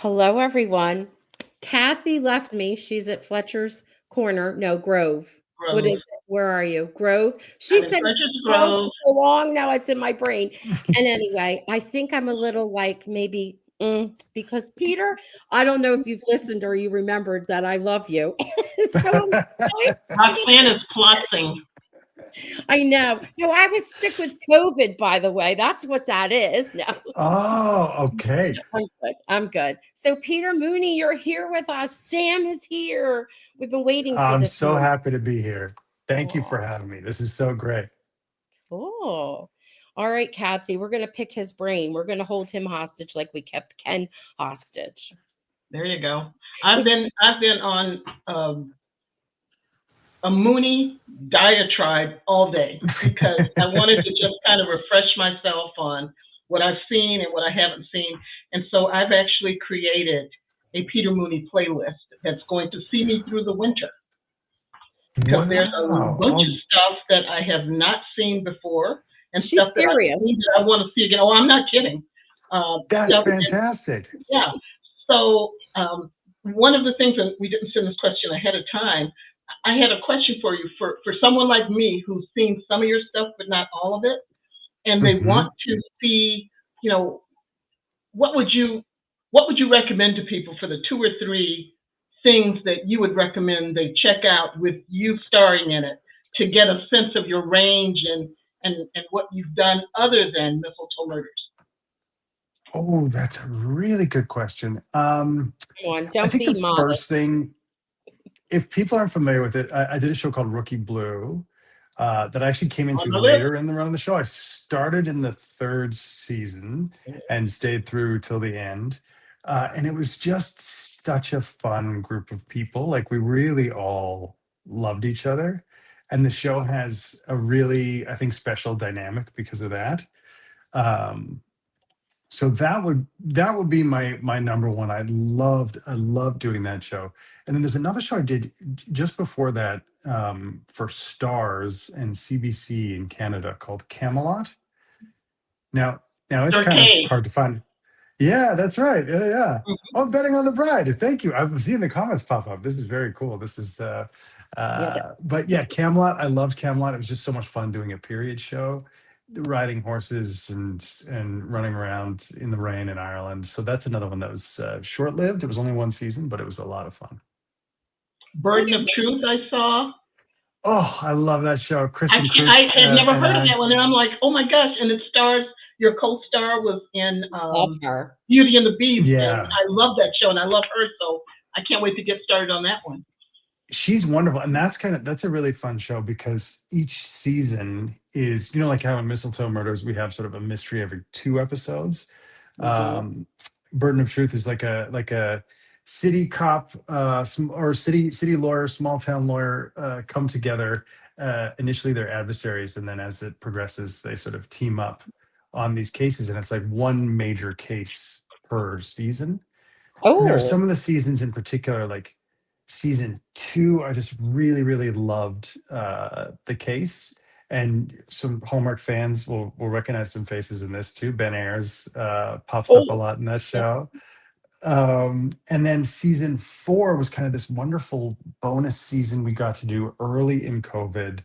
Hello, everyone. Kathy left me. She's at Fletcher's Corner. No, Grove. What Grove. is it? Where are you? Grove. She I'm in said it's Fletcher's Grove Grove. for so long. Now it's in my brain. And anyway, I think I'm a little like maybe because Peter, I don't know if you've listened or you remembered that I love you. So I'm really Roxanne is plotting. I know. No, I was sick with COVID, by the way. That's what that is. No. Oh, okay. I'm good. I'm good. So, Peter Mooney, you're here with us. Sam is here. We've been waiting for I'm this so moment. happy to be here. Thank you for Oh, having me. This is so great. cool. All right, Kathy, we're going to pick his brain. We're going to hold him hostage like we kept Ken hostage. There you go. I've We, been I've been on a Mooney diatribe all day because I wanted to just kind of refresh myself on what I've seen and what I haven't seen. And so I've actually created a Peter Mooney playlist that's going to see me through the winter because there's a Wow. bunch of Oh, stuff that I have not seen before and stuff she's that I've serious. seen that I want to see again. Oh, I'm not kidding. that's Stuff, fantastic. yeah. So one of the things that we didn't send this question ahead of time, I had a question for you for someone like me who's seen some of your stuff but not all of it, and they Hmm. want to see, you know, what would you what would you recommend to people for the two or three things that you would recommend they check out with you starring in it to get a sense of your range and what you've done other than Mistletoe Murders? Oh, that's a really good question. Come on, I don't think the be first modest. thing, if people aren't familiar with it, I did a show called Rookie Blue that I actually came On into the list. later in the run of the show. I started in the third season and stayed through till the end. And it was just such a fun group of people. Like, we really all loved each other. And the show has a really, I think, special dynamic because of that. Um, so that would be my number one. I loved doing that show. And then there's another show I did just before that, for Stars and CBC in Canada, called Camelot. Now it's Sir kind of K. hard to find. Yeah, that's right. Yeah, yeah. Oh, betting on the bride. Thank you. I've seen the comments pop up. This is very cool. This is Yeah, but yeah, Camelot. I loved Camelot. It was just so much fun doing a period show, riding horses and running around in the rain in Ireland. So that's another one that was short lived. It was only one season, but it was a lot of fun. look Burden at of Truth I saw. Oh, I love that show. I Kristen can't, I Krug had never and heard of I. that one, and I'm like, oh my gosh! And it stars your co-star was in love her. Beauty and the Beast, and Yeah, I love that show, and I love her, so I can't wait to get started on that one. she's wonderful, and that's a really fun show because each season is, like how in Mistletoe Murders we have sort of a mystery every two episodes. Hmm. um Burden of Truth is like a city cop, or city lawyer, small town lawyer, come together. Initially they're adversaries, and then as it progresses they sort of team up on these cases, and it's like one major case per season. And there are Oh, some of the seasons in particular, like season two, I just really, really loved the case. And some Hallmark fans will recognize some faces in this too. Ben Ayers pops up a oh, lot in that yep. show. And then season four was kind of this wonderful bonus season we got to do early in COVID.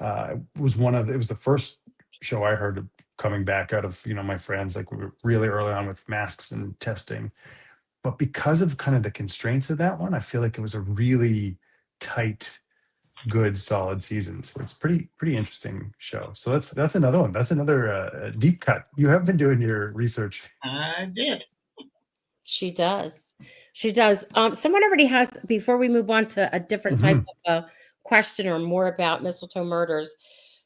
It was the first show I heard of coming back out of, my friends. Like, we were really early on with masks and testing, but because of kind of the constraints of that one, I feel like it was a really tight, good, solid season. So it's pretty interesting show. So that's another one. That's another deep cut. You have been doing your research. I did. She does. She does. Someone already has, before we move on to a different type Mhm. of a question or more about Mistletoe Murders.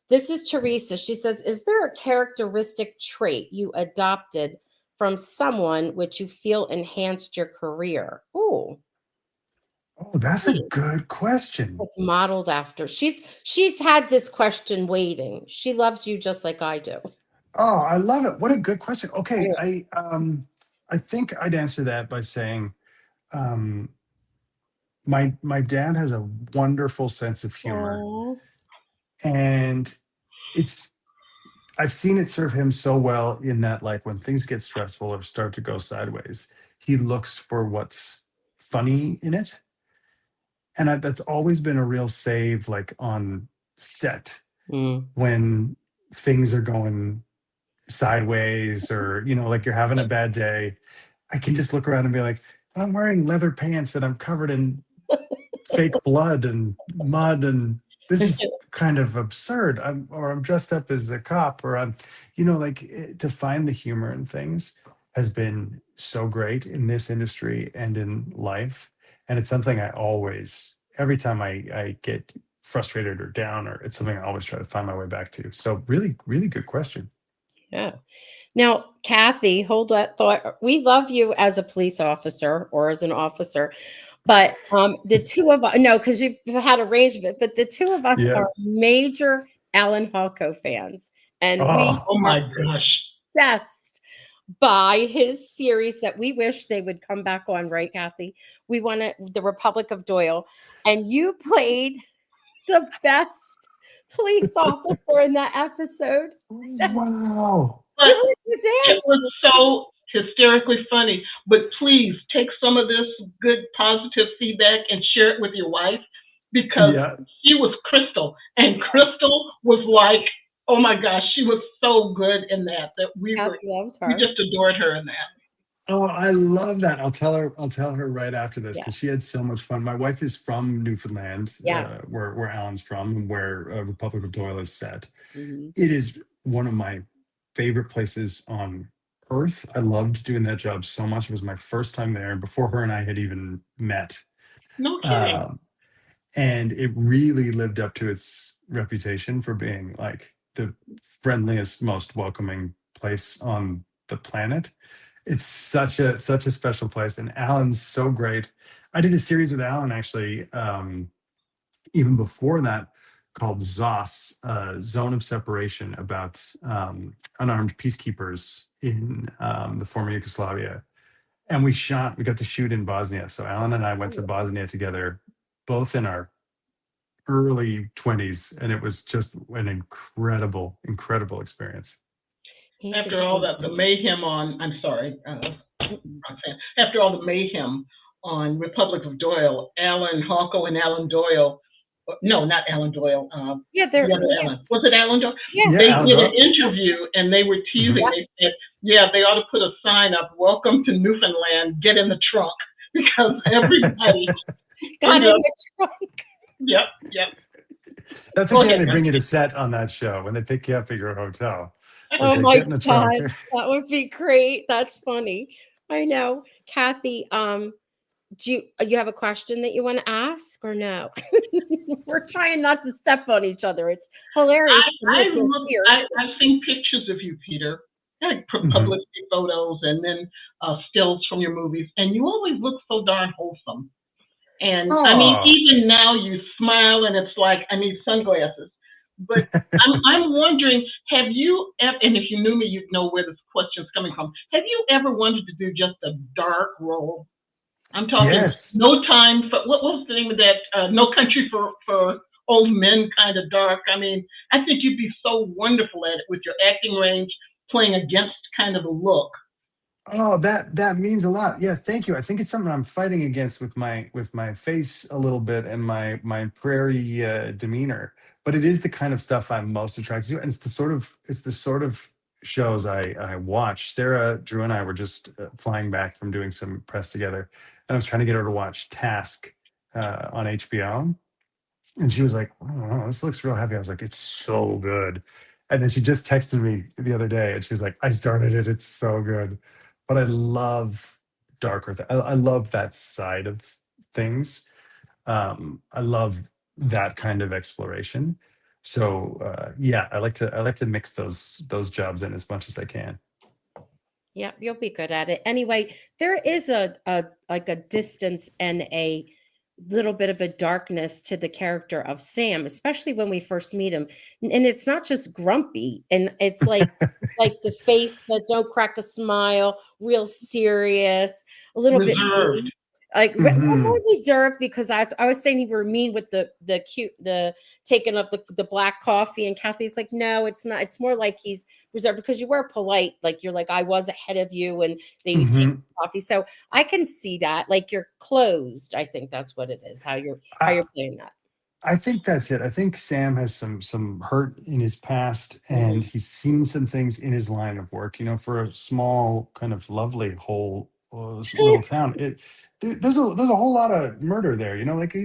This is Teresa. She says, is there a characteristic trait you adopted from someone which you feel enhanced your career? Oh, Oh, that's a good question. like modeled after. She's had this question waiting. She loves you just like I do. Oh, I love it. What a good question. Okay, Yeah. I think I'd answer that by saying, um my dad has a wonderful sense of humor, Aw. and it's I've seen it serve him so well in that, like, when things get stressful or start to go sideways, he looks for what's funny in it. And that's always been a real save, like on set Mm. when things are going sideways, or, like you're having a bad day. I can just look around and be like, I'm wearing leather pants and I'm covered in fake blood and mud, and this is kind of absurd. I'm dressed up as a cop, or to find the humor in things has been so great in this industry and in life. And it's something I always, every time I get frustrated or down, or it's something I always try to find my way back to. So really, really good question. Yeah. Now, Kathy, hold that thought. We love you as a police officer or as an officer, but the two of us, no, because you've had arrangement, but the two of us Yeah. are major Alan Halko fans, and we Oh, Oh are my gosh. obsessed by his series that we wish they would come back on, right, Kathy? We want the Republic of Doyle, and you played the best police officer in that episode. wow. But You were his it ass. was so hysterically funny. But please take some of this good positive feedback and share it with your wife, because Yeah. she was Crystal, and Crystal was like, oh my gosh, she was so good in that Kathy loves we her. just adored her in that. Oh, I love that. I'll tell her right after this, Yeah. because she had so much fun. My wife is from Newfoundland, Yes. where Alan's from, and where Republic of Doyle is set. Mhm. It is one of my favorite places on earth. I loved doing that job so much. It was my first time there before her and I had even met. No kidding. Um, and it really lived up to its reputation for being like the friendliest, most welcoming place on the planet. It's such a special place, and Alan's so great. I did a series with Alan, actually, even before that, called ZOS, Zone of Separation, about unarmed peacekeepers in the former Yugoslavia. And we got to shoot in Bosnia. So Alan and I went to Bosnia together, both in our early 20s, and it was just an incredible, incredible experience. He's a After all genius. the mayhem on, I'm sorry, Mm-mm. Roxanne, after all the mayhem on Republic of Doyle, Alan Halko and Alan Doyle, no, not Alan Doyle, Yeah, the other yeah, Alan. Was it Alan Doyle? yeah, Yeah, They Alan did an Doyle. interview and they were Mhm. teasing. They said, yeah, they ought to put a sign up, welcome to Newfoundland, get in the trunk, because everybody, got you in know, the trunk. yep, yep. That's Go actually how ahead, they bring you to Roxanne. set on that show. When they pick you up at your hotel, they Oh say, my "Get in the God, trunk." that would be great. That's funny. I know. Kathy, do you have a question that you want to ask or no? We're trying not to step on each other. It's hilarious to me. It feels weird. I've seen pictures of you, Peter, like Mhm. publicity photos and then stills from your movies, and you always look so darn wholesome. And I mean, Oh, even now you smile, and it's like I need sunglasses. But I'm wondering, have you ever? And if you knew me, you'd know where this question's coming from. Have you ever wanted to do just a dark role? I'm talking yes. no time for what was the name of that? No Country for Old Men, kind of dark. I mean, I think you'd be so wonderful at it with your acting range, playing against kind of a look. Oh, that means a lot. Yeah, thank you. I think it's something I'm fighting against with my face a little bit, and my prairie demeanor. But it is the kind of stuff I'm most attracted to, and it's the sort of shows I watch. Sarah Drew and I were just flying back from doing some press together, and I was trying to get her to watch Task on HBO. And she was like, "Oh, this looks real heavy." I was like, "It's so good." And then she just texted me the other day and she was like, "I started it. It's so good." But I love I love that side of things. I love that kind of exploration. So yeah, I like to mix those jobs in as much as I can. Yeah, you'll be good at it. Anyway, there is a like a distance and a little bit of a darkness to the character of Sam, especially when we first meet him. And it's not just grumpy, and it's like the face that don't crack a smile, real serious, a little bit Reserved. mean. Like more Hmm. reserved because I was saying you were mean with the cute the taking of the black coffee, and Kathy's like, no, it's not. It's more like he's reserved because you were polite. Like you're like, I was ahead of you, and then you take Hmm. coffee. So I can see that. Like you're closed. I think that's what it is. How you're playing that. I think that's it. I think Sam has some hurt in his past, and Mhm. he's seen some things in his line of work. You know, for a small, kind of lovely whole little town, there's a whole lot of murder there. You know, like Yeah,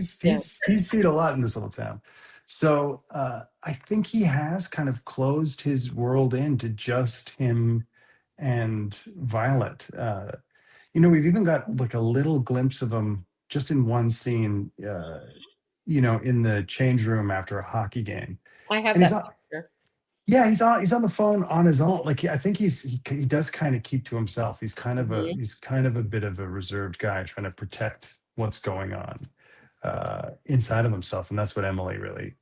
he's seen a lot in this little town. So I think he has kind of closed his world in to just him and Violet. You know, we've even got like a little glimpse of him just in one scene. You know, in the change room after a hockey game. I have And he's that on, picture. yeah, he's on the phone on his own. Like I think he does kind of keep to himself. Mhm. He's kind of a bit of a reserved guy trying to protect what's going on inside of himself, and that's what Emily really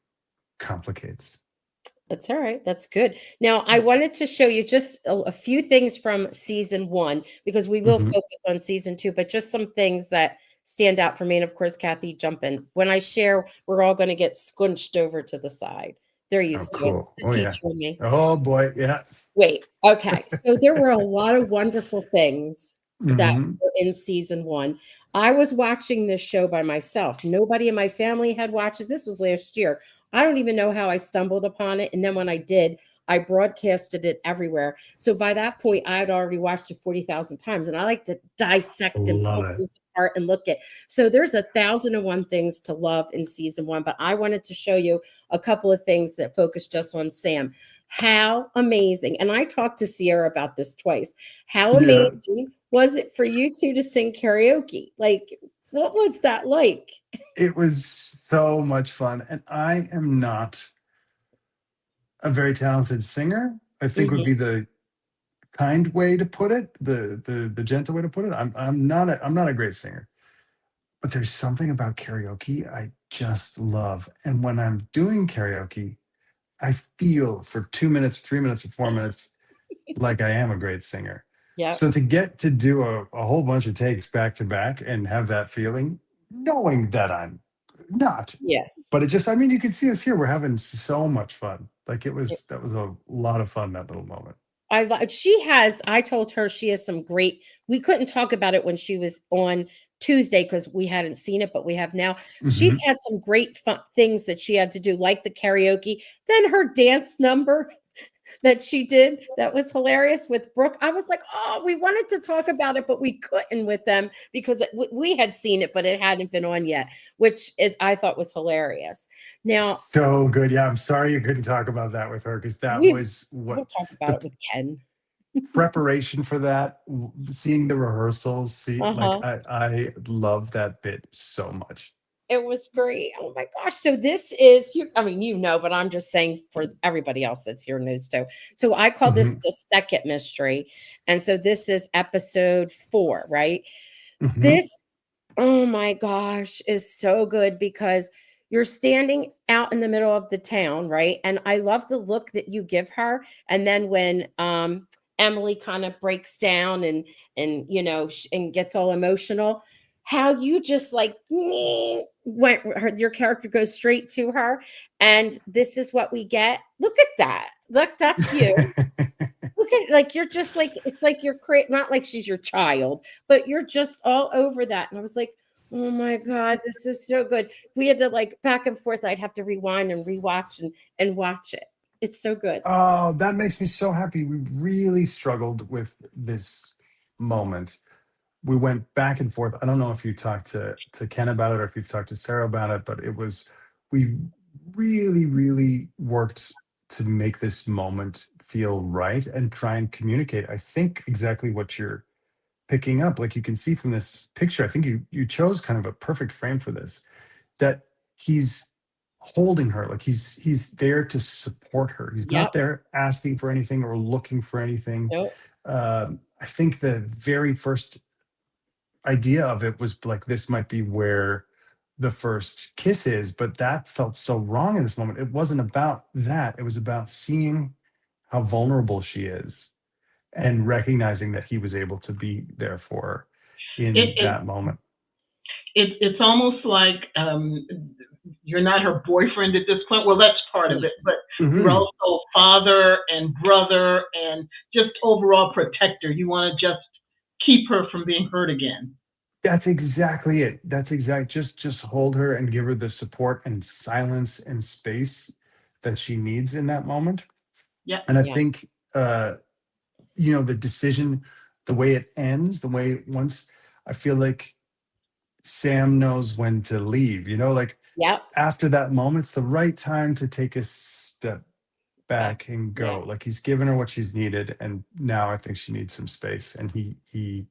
complicates. That's all right. That's good. Now, I wanted to show you just a few things from season one because we will Hmm. focus on season two, but just some things that stand out for me. And of course, Kathy, jump in. When I share, we're all going to get squinched over to the side. They're Oh, used to it. It's cool. the Oh yeah. teacher and me. Oh boy. Yeah. Wait, okay. So there were a lot of wonderful things that Hmm. were in season one. I was watching this show by myself. Nobody in my family had watched it. This was last year. I don't even know how I stumbled upon it. And then when I did, I broadcasted it everywhere. So by that point, I had already watched it 40,000 times. And I like to dissect and Love pull it. things apart and look at. So there's 1,001 things to love in season one. But I wanted to show you a couple of things that focus just on Sam. How amazing. And I talked to Sierra about this twice. How Yeah. amazing was it for you two to sing karaoke? Like, what was that like? It was so much fun, and I am not a very talented singer, I think would Mhm. be the kind way to put it, the gentle way to put it. I'm not a great singer, but there's something about karaoke I just love. And when I'm doing karaoke, I feel for 2 minutes, 3 minutes, or 4 minutes like I am a great singer. Yep. So to get to do a whole bunch of takes back to back and have that feeling, knowing that I'm not, Yeah. but it just, I mean, you can see us here. We're having so much fun. Like that was a lot of fun, that little moment. I like she has I told her she has some great we couldn't talk about it when she was on Tuesday because we hadn't seen it, but we have now. She's Hmm. had some great fun things that she had to do, like the karaoke, then her dance number that she did that was hilarious with Brooke. I was like, oh, we wanted to talk about it, but we couldn't with them because we had seen it, but it hadn't been on yet, which I thought was hilarious. Now, So good. Yeah, I'm sorry you couldn't talk about that with her because that we was what we'll talk about the it with Ken. preparation for that, seeing the rehearsals, see, like Uh-huh. I love that bit so much. It was great. Oh my gosh. So this is you I mean, you know, but I'm just saying for everybody else that's here knows too. So I call this Hmm. the second mystery. And so this is episode 4, right? Hmm. This, oh my gosh, is so good because you're standing out in the middle of the town, right? And I love the look that you give her. And then when Emily kind of breaks down and and gets all emotional, how you just like your character goes straight to her, and this is what we get. Look at that. Look, that's you. Look at like you're just like it's like you're not like she's your child, but you're just all over that. And I was like, oh my God, this is so good. We had to like back and forth. I'd have to rewind and rewatch and watch it. It's so good. Oh, that makes me so happy. We really struggled with this moment. We went back and forth. I don't know if you talked to Ken about it or if you've talked to Sarah about it, but we really, really worked to make this moment feel right and try and communicate. I think exactly what you're picking up. Like you can see from this picture, I think you chose kind of a perfect frame for this, that he's holding her, like he's there to support her. He's not Yep. there asking for anything or looking for anything. Nope. I think the very first idea of it was like this might be where the first kiss is, but that felt so wrong in this moment. It wasn't about that. It was about seeing how vulnerable she is and recognizing that he was able to be there for her It, in it that moment. it's almost like you're not her boyfriend at this point. Well, that's part of Yeah. it, but you're Hmm. also father and brother and just overall protector. You want to just keep her from being hurt again. That's exactly it. That's exact. Just hold her and give her the support and silence and space that she needs in that moment. Yep. And I Yeah. think the decision, the way it ends, the way once I feel like Sam knows when to leave, like Yep. after that moment, it's the right time to take a step Back. back and Yeah. go. Like he's given her what she's needed, and now I think she needs some space. And he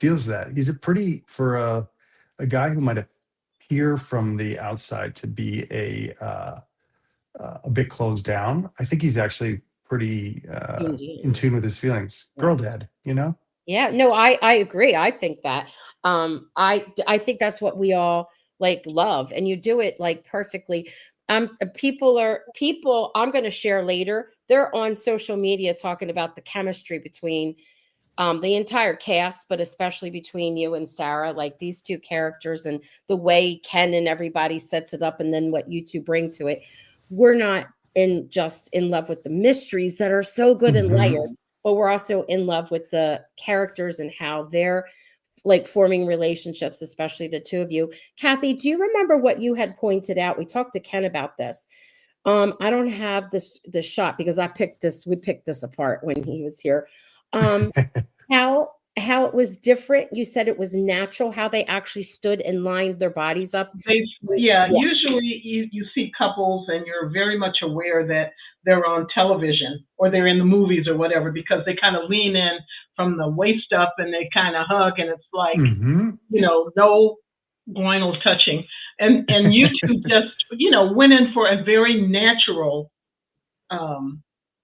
feels that. He's a pretty for a guy who might appear from the outside to be a bit closed down. I think he's actually pretty in Indeed. tune with his feelings. Yeah. Girl dad. Yeah, no, I agree. I think that. I think that's what we all like love, and you do it like perfectly. People I'm going to share later. They're on social media talking about the chemistry between the entire cast, but especially between you and Sarah, like these two characters and the way Ken and everybody sets it up, and then what you two bring to it. We're not just in love with the mysteries that are so good and Hmm. layered, but we're also in love with the characters and how they're like forming relationships, especially the two of you. Kathy, do you remember what you had pointed out? We talked to Ken about this. I don't have this shot because we picked this apart when he was here. Um, how it was different. You said it was natural how they actually stood and lined their bodies up. They, yeah, Yeah, usually you see couples and you're very much aware that they're on television or they're in the movies or whatever because they kind of lean in from the waist up and they kind of hug and it's like, Hmm. no groinal touching. And you two just, went in for um,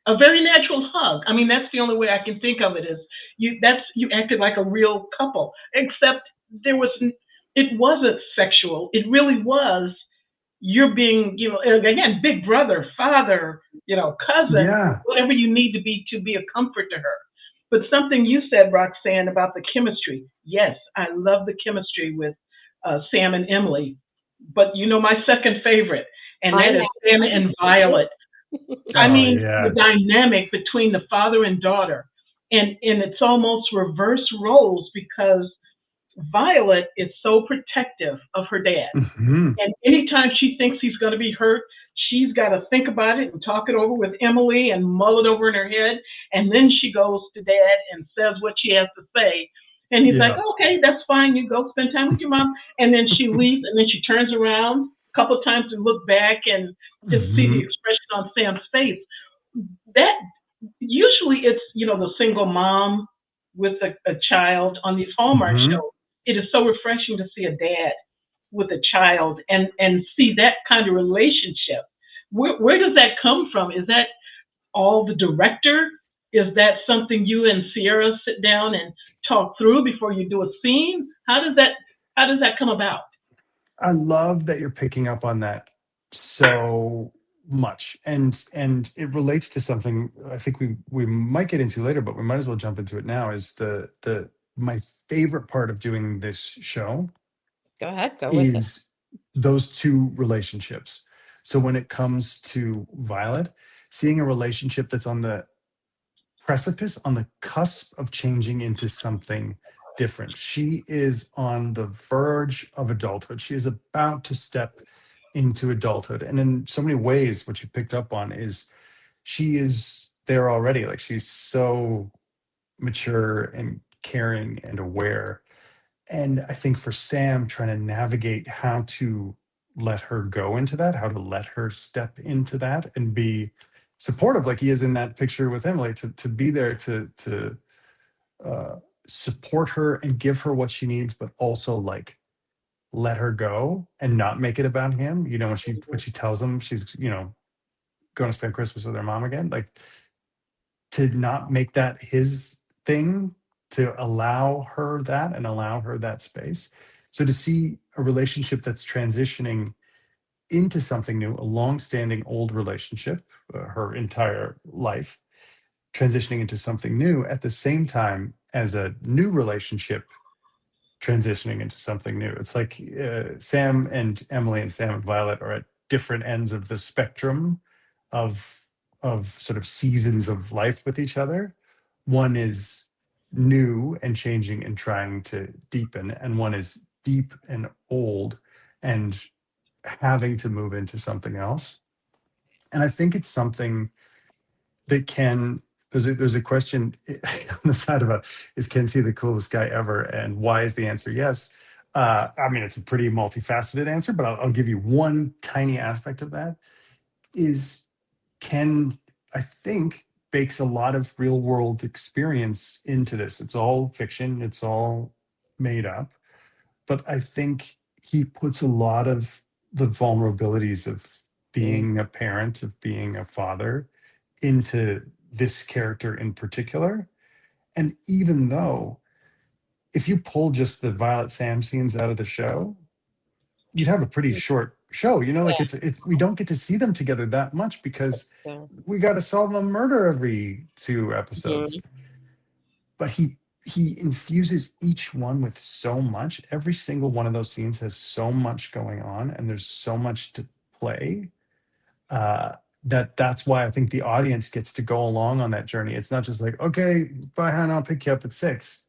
a very natural hug. I mean, that's the only way I can think of it is you acted like a real couple, except there was it wasn't sexual. It really was you're being, again, big brother, father, cousin, Yeah. whatever you need to be a comfort to her. But something you said, Roxanne, about the chemistry. Yes, I love the chemistry with Sam and Emily. But my second favorite, and I that know. is Sam I think and it's so Violet. good. I Oh mean, the yeah. dynamic between the father and daughter, and it's almost reverse roles because Violet is so protective of her dad, Hmm. and anytime she thinks he's going to be hurt, she's got to think about it and talk it over with Emily and mull it over in her head, and then she goes to dad and says what she has to say. And he's like, Yeah. okay, that's fine. You go spend time with your mom. And then she leaves, and then she turns around a couple of times to look back and just see the Hmm. expression on Sam's face. That usually it's the single mom with a child on these Hallmark Hmm. shows. It is so refreshing to see a dad with a child and see that kind of relationship. Where does that come from? Is that all the director? Is that something you and Sierra sit down and talk through before you do a scene? How does that come about? I love that you're picking up on that so much, and it relates to something I think we might get into later, but we might as well jump into it now. Is the my favorite part of doing this show Go ahead, go with it. is those two relationships. So when it comes to Violet, seeing a relationship that's on the precipice, on the cusp of changing into something different. She is on the verge of adulthood. She is about to step into adulthood. And in so many ways, what you picked up on is she is there already. Like she's so mature and caring and aware. And I think for Sam, trying to navigate how to let her go into that, how to let her step into that and be supportive like he is in that picture with Emily, to be there to uh, support her and give her what she needs, but also like let her go and not make it about him. When she tells him she's going to spend Christmas with her mom again, like to not make that his thing, to allow her that and allow her that space. So to see a relationship that's transitioning into something new, a long-standing old relationship, her entire life, transitioning into something new at the same time as a new relationship transitioning into something new. It's like Sam and Emily and Sam and Violet are at different ends of the spectrum of sort of seasons of life with each other. One is new and changing and trying to deepen, and one is deep and old and having to move into something else. And I think it's something that can there's a question on the side of a is Ken C the coolest guy ever, and why is the answer yes? I mean, it's a pretty multifaceted answer, but I'll give you one tiny aspect of that. Is Ken, I think, bakes a lot of real world experience into this. It's all fiction, it's all made up, but I think he puts a lot of the vulnerabilities of being a parent, of being a father, into this character in particular. And even though, if you pull just the Violet Sam scenes out of the show, you'd have a pretty short show. You know, like Yeah. it's we don't get to see them together that much because So, we got to solve a murder every 2 episodes. But he infuses each one with so much. Every single one of those scenes has so much going on, and there's so much to play. That's why I think the audience gets to go along on that journey. It's not just like, okay, bye, Hannah, I'll pick you up at 6.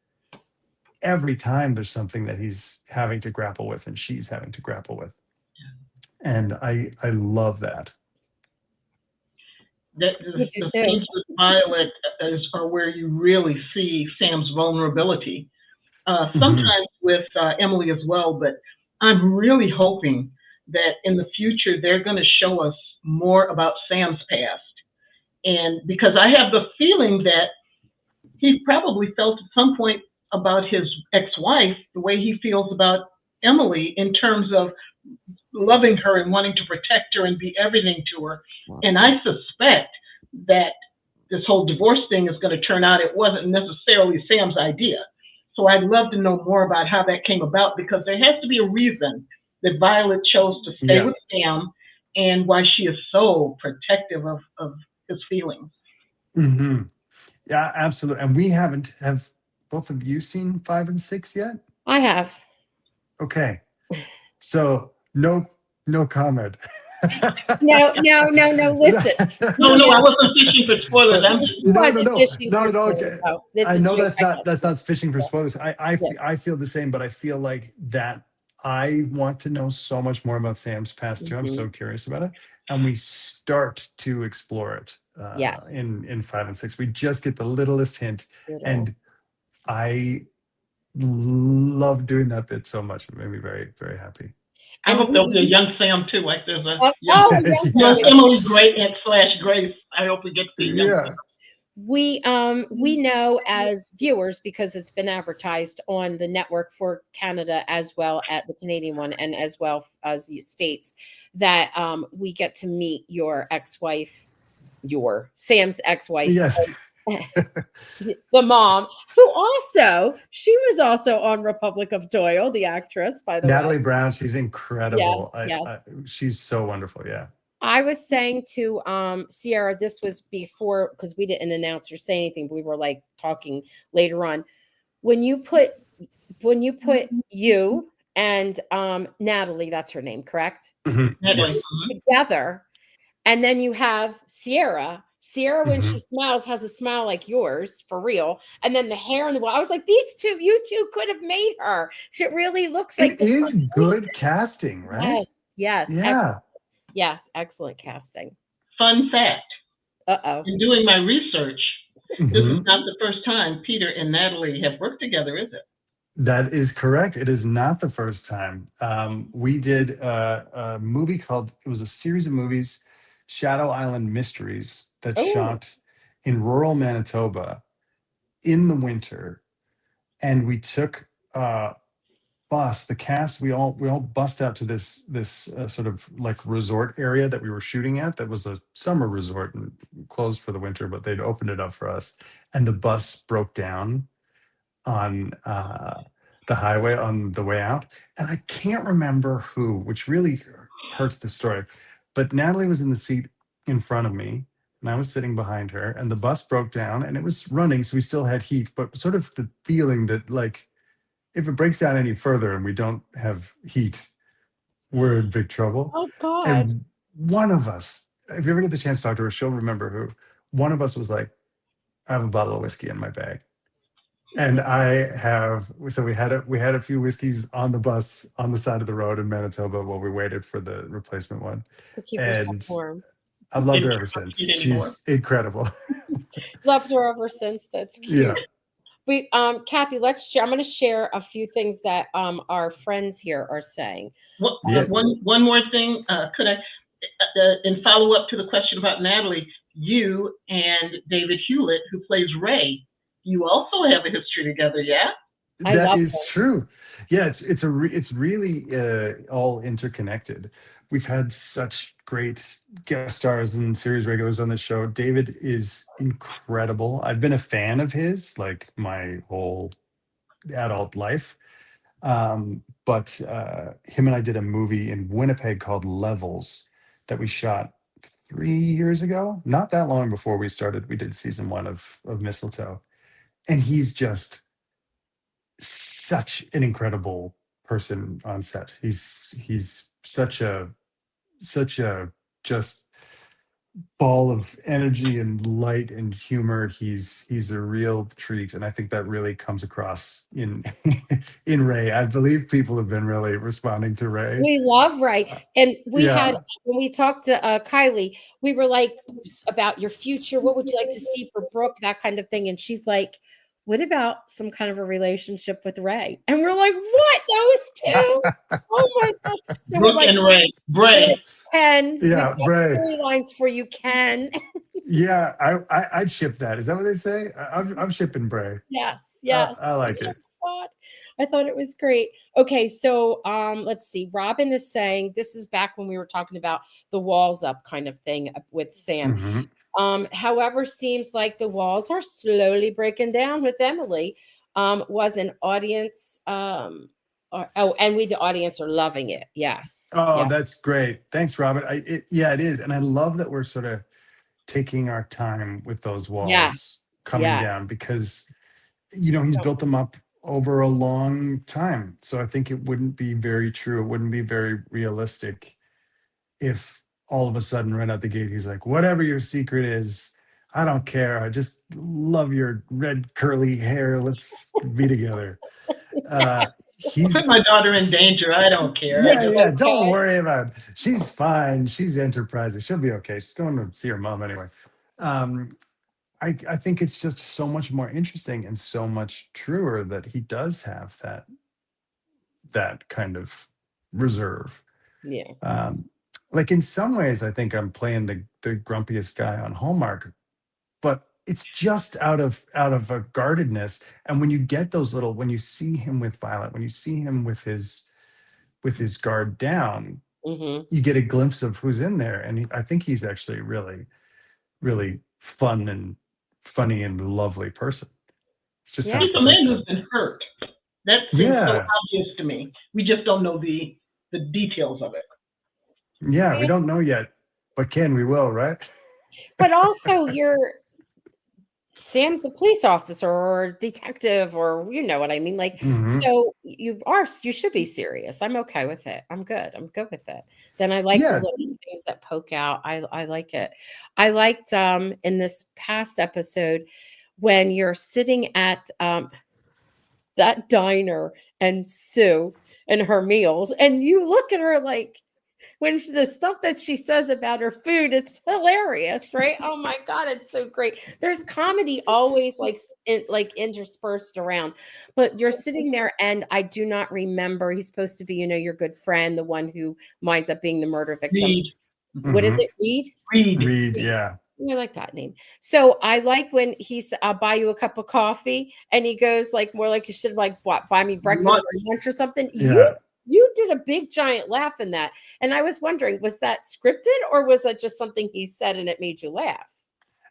Every time there's something that he's having to grapple with and she's having to grapple with. And I love that. The scenes with Violet are where you really see Sam's vulnerability. Sometimes with Emily as well, but I'm really hoping that in the future they're going to show us more about Sam's past. And because I have the feeling that he probably felt at some point about his ex-wife the way he feels about Emily, in terms of loving her and wanting to protect her and be everything to her. And I suspect that this whole divorce thing is going to turn out it wasn't necessarily Sam's idea. So I'd love to know more about how that came about, because there has to be a reason that Violet chose to stay with Sam and why she is so protective of his feelings. Mm-hmm. Yeah, absolutely. And we have both of you seen 5 and 6 yet? I have. Okay. So no comment. No. Listen. No, I wasn't fishing for spoilers. I know that's not fishing for spoilers. I feel the same, but I feel like that I want to know so much more about Sam's past too. I'm so curious about it, and we start to explore it. In 5 and 6, we just get the littlest hint, and I love doing that bit so much. It made me very, very happy. I hope there'll be a young Sam too. Like there's a young Emily Grace / I hope we get to see young Sam. We know as viewers, because it's been advertised on the network for Canada as well at the Canadian one, and as well as the States, that we get to meet your ex-wife, Sam's ex-wife. Yes. The mom, she was also on Republic of Doyle, the actress, by the way. Natalie Brown, she's incredible. Yes. She's so wonderful. Yeah. I was saying to Sierra, this was before, because we didn't announce or say anything, but we were like talking later on. When you put you and Natalie, that's her name, correct? Yes. Together, and then you have Sierra, when she smiles, has a smile like yours, for real. And then the hair and the I was like, you two could have made her. She really looks like it is good casting, right? Yes. Yeah. Yes, excellent casting. Fun fact. In doing my research, this is not the first time Peter and Natalie have worked together, is it? That is correct. It is not the first time. We did a movie it was a series of movies, Shadow Island Mysteries, that shot in rural Manitoba in the winter. And we took the cast, we all bussed out to this sort of like resort area that we were shooting at. That was a summer resort and closed for the winter, but they'd opened it up for us. And the bus broke down on the highway on the way out. And I can't remember who, which really hurts the story. But Natalie was in the seat in front of me, and I was sitting behind her, and the bus broke down, and it was running, so we still had heat, but sort of the feeling that like if it breaks down any further and we don't have heat, we're in big trouble. Oh God. And one of us, if you ever get the chance to talk to her, she'll remember who. One of us was like, I have a bottle of whiskey in my bag. And we had a few whiskeys on the bus on the side of the road in Manitoba while we waited for the replacement one. To keep yourself And warm. I've loved her Didn't ever get since. it anymore. She's incredible. Loved her ever since. That's cute. Yeah. We Kathy, let's share. I'm going to share a few things that our friends here are saying. Yeah. One more thing. Could I, in follow up to the question about Natalie, you and David Hewlett, who plays Ray, you also have a history together, yeah? I That love is her. true. Yeah, it's really all interconnected. We've had such great guest stars and series regulars on the show. David is incredible. I've been a fan of his like my whole adult life. But him and I did a movie in Winnipeg called Levels that we shot 3 years ago, not that long before we started. We did season one of Mistletoe, and he's just such an incredible person on set. He's such a just ball of energy and light and humor. He's a real treat, and I think that really comes across in in Ray. I believe people have been really responding to Ray. We love Ray. And we had, Yeah. when we talked to Kylie, we were like, about your future. What would you like to see for Brooke? That kind of thing. And she's like, what about some kind of a relationship with Ray? And we're like, what? Those two? Oh my gosh. So we're Brooke like, and Ray. we're Bray. like, Ken, we've Yeah, got Ray. storylines for you, Ken. Yeah, I'd ship that. Is that what they say? I'm shipping Bray. Yes, yes. I like Oh it. God. I thought it was great. Okay, so let's see. Robin is saying this is back when we were talking about the walls up kind of thing with Sam. Mhm. However, seems like the walls are slowly breaking down with Emily. Was an audience and we the audience are loving it. Yes. Oh, Yes. that's great. Thanks, Robert. Yeah, it is, and I love that we're sort of taking our time with those walls Yes. coming down Yes. because he's built them up over a long time. So I think it wouldn't be very true. It wouldn't be very realistic if all of a sudden right out the gate he's like, whatever your secret is, I don't care. I just love your red curly hair. Let's be together. Put He's my daughter in danger. I don't care. I Yeah, just, yeah. Don't Okay. worry about it. She's fine. She's enterprising. She'll be okay. She's going to see her mom anyway. Um, I think it's just so much more interesting and so much truer that he does have that kind of reserve. Yeah. Like in some ways, I think I'm playing the grumpiest guy on Hallmark, but it's just out of a guardedness. And when you get those little, when you see him with Violet, when you see him with his guard down, Hmm. you get a glimpse of who's in there, and I think he's actually really, really fun and funny and lovely person. It's just Yeah. trying to he's a protect man who's that. been hurt. That seems so Yeah, obvious to me. We just don't know the details of it. yeah. We don't know yet, but we will, right? But also you're Sam's a police officer or a detective, or you know what I mean. Like, Hmm. so you should be serious. I'm okay with it. I'm good. I'm good with it. Then I like the Yeah. little things that poke out. I like it. I liked in this past episode when you're sitting at that diner and Sue and her meals, and you look at her like the stuff that she says about her food, it's hilarious, right? Oh my god, it's so great. There's comedy always like interspersed around, but you're sitting there, and I do not remember. He's supposed to be, your good friend, the one who winds up being the murder victim. Read, What is Hmm. it? Reed? read. Read. Reed. Yeah. Oh, I like that name. So I like when he's, I'll buy you a cup of coffee, and he goes like more like you should like what buy me breakfast or lunch or something. You Yeah. you did a big giant laugh in that. And I was wondering, was that scripted or was that just something he said and it made you laugh?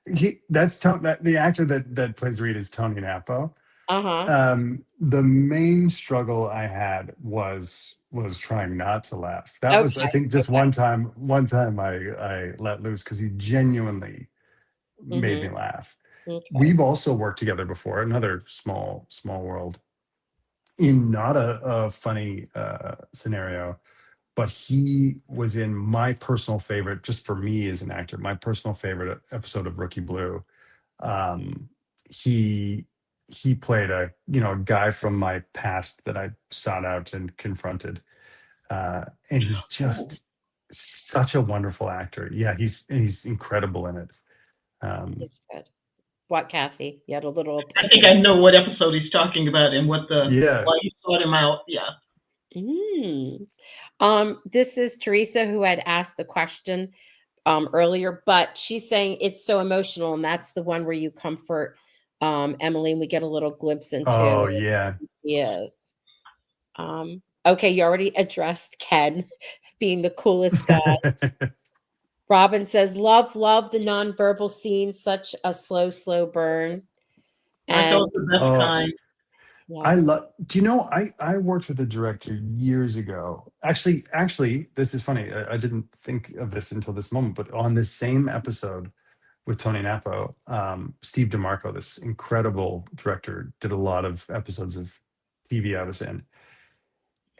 That the actor that plays Reed is Tony Nappo. Uh-huh. The main struggle I had was trying not to laugh. That was, I Okay. think, just Okay. one time I let loose because he genuinely made me Mm-hmm. laugh. Okay. We've also worked together before, another small world. in not a funny scenario, but he was in my personal favorite, just for me as an actor, my personal favorite episode of Rookie Blue. Um, he he played a guy from my past that I sought out and confronted, and he's Oh, just such a wonderful actor. Yeah, he's incredible in it. Um, It's good. What, Kathy? You had a little I think epiphany. I know what episode he's talking about and yeah. why you sought him out. Yeah. Mm. This is Teresa who had asked the question earlier, but she's saying it's so emotional, and that's the one where you comfort Emily, and we get a little glimpse into Oh yeah. who she is. Okay, you already addressed Ken being the coolest guy. Robin says, love, love the nonverbal scenes, such a slow, slow burn. Aren't And those the best Oh, kind? I yes. love. Do you know? I worked with a director years ago. Actually, this is funny. I didn't think of this until this moment. But on this same episode with Tony Napo, Steve DeMarco, this incredible director, did a lot of episodes of TV I was in.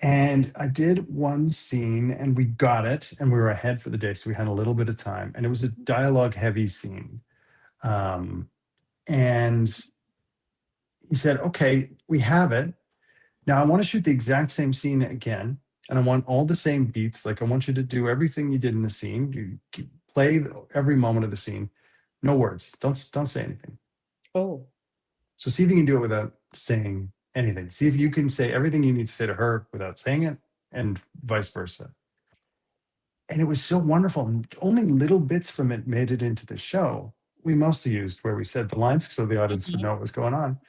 And I did one scene, and we got it, and we were ahead for the day, so we had a little bit of time. And it was a dialogue-heavy scene. Um, and he said, "Okay, we have it. Now I want to shoot the exact same scene again, and I want all the same beats. Like I want you to do everything you did in the scene. You play every moment of the scene. No words. Don't say anything. Oh, So see if you can do it without saying anything. See if you can say everything you need to say to her without saying it, and vice versa." And it was so wonderful. And only little bits from it made it into the show. We mostly used where we said the lines so the audience would mhm, know what was going on.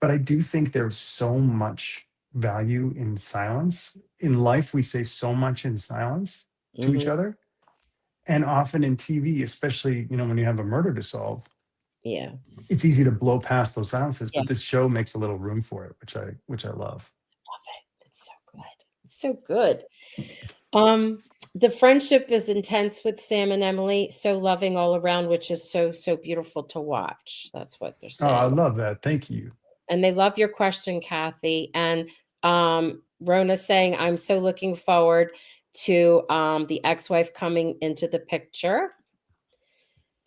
But I do think there's so much value in silence. In life, we say so much in silence to each mhm, other. And often in TV, especially, when you have a murder to solve, yeah, it's easy to blow past those silences, yeah. but this show makes a little room for it, which I love. Love it. It's so good. It's so good. Um, the friendship is intense with Sam and Emily, so loving all around, which is so, so beautiful to watch. That's what they're Oh, I saying. love that. Thank you. And they love your question, Kathy. And Rona's saying, I'm so looking forward to the ex-wife coming into the picture.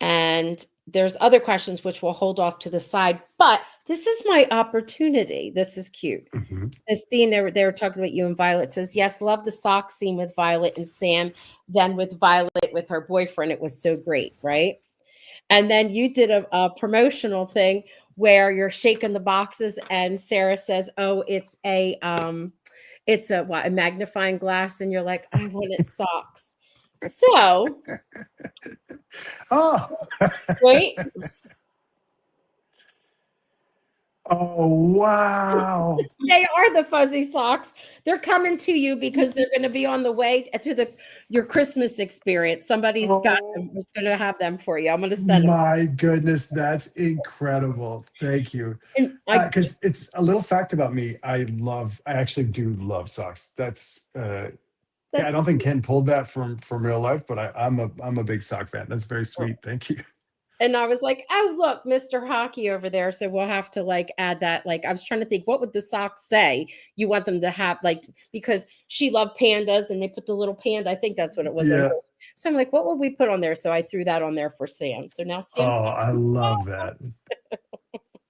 And there's other questions which we'll hold off to the side, but this is my opportunity. This is cute. Mhm. The scene they were talking about you and Violet says, yes, love the sock scene with Violet and Sam, then with Violet with her boyfriend. It was so great, right? And then you did a promotional thing where you're shaking the boxes and Sarah says, oh, it's a what, a magnifying glass, and you're like, I wanted socks. So Oh, wait, oh, wow. they are the fuzzy socks. They're coming to you because they're going to be on the way to your Christmas experience. Somebody's got Oh, them. Was going to have them for you. I'm going to send them. my goodness, that's incredible. Thank you. And Because it's a little fact about me. I actually do love socks. Yeah, I that's don't think Ken pulled that from real life, but I'm a big sock fan. That's very cool. sweet. Thank you. And I was like, oh, look, Mr. Hockey over there. So we'll have to like add that. Like, I was trying to think, what would the socks say? You want them to have, like, because she loved pandas and they put the little panda. I think that's what it was on Yeah. hers. So I'm like, what would we put on there? So I threw that on there for Sam. So now Oh, Sam's got, I love that.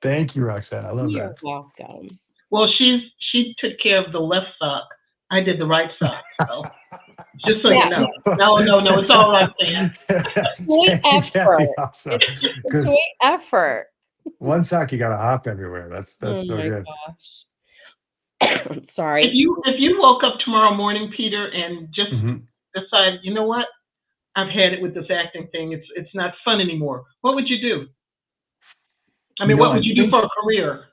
Thank you, Roxanne. I love you're that. welcome. Well, she took care of the left sock. I did the right sock. So just so you Yeah, know. No, no, no. It's all right, Sam. joint Thank you, effort. Kathy. Also, It's just a joint because effort. one sock you got to hop everywhere. That's Oh so my good. gosh. I'm sorry. If you woke up tomorrow morning, Peter, and just Mhm. decided, you know what, I've had it with this acting thing. It's not fun anymore. What would you do? I You mean, know, what I would you do for think a career?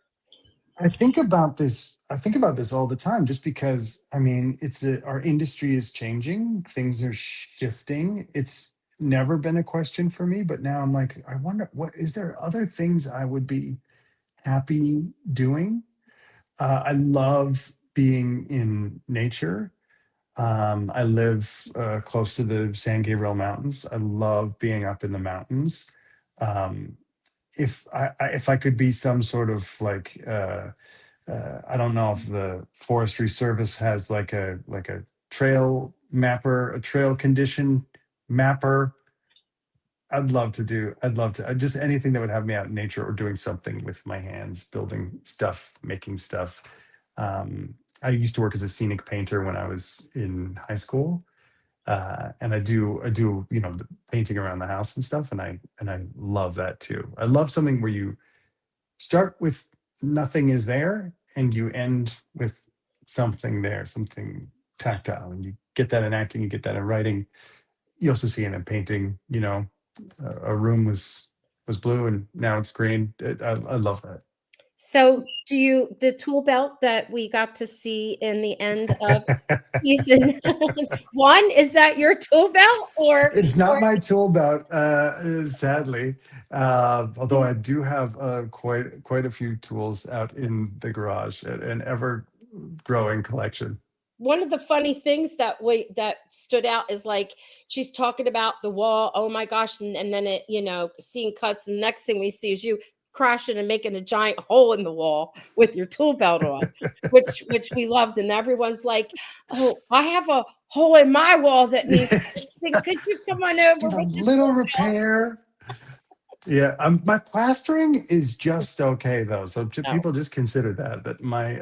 I think about this. I think about this all the time, just because I mean, our industry is changing. Things are shifting. It's never been a question for me, but now I'm like, I wonder, what is there other things I would be happy doing? I love being in nature. I live close to the San Gabriel Mountains. I love being up in the mountains. Um, if I could be some sort of like I don't know if the Forestry Service has like a trail mapper, a trail condition mapper. I'd love to, just anything that would have me out in nature or doing something with my hands, building stuff, making stuff. I used to work as a scenic painter when I was in high school. And I do, you know, the painting around the house and stuff. And I love that too. I love something where you start with nothing is there and you end with something there, something tactile. And you get that in acting, you get that in writing. You also see it in painting, you know, a room was blue and now it's green. I love So, do you the tool belt that we got to see in the end of that. season 1, is that your tool belt It's not or my tool belt, sadly. Although I do have quite a few tools out in the garage, an ever growing collection. one of the funny things that stood out is like she's talking about the wall. Oh my gosh! And then it, scene cuts. And the next thing we see is you crashing and making a giant hole in the wall with your tool belt on, which we loved. And everyone's like, "Oh, I have a hole in my wall that needs fixing. Could you come on Just over need a with your little tool repair. Yeah, my plastering is just okay though. So belt?" people just consider that my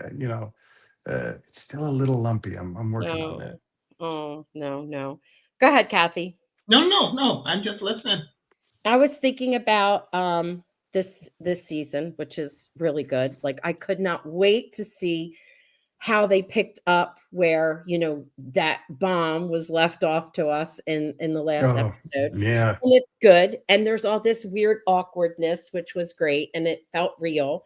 it's still a little lumpy. I'm working on that. No, oh no, no. Go ahead, Kathy. No, no, no. I'm just listening. I was thinking about this season, which is really good. Like I could not wait to see how they picked up where, that bomb was left off to us in the last Oh episode. yeah. And it's good. And there's all this weird awkwardness, which was great and it felt real.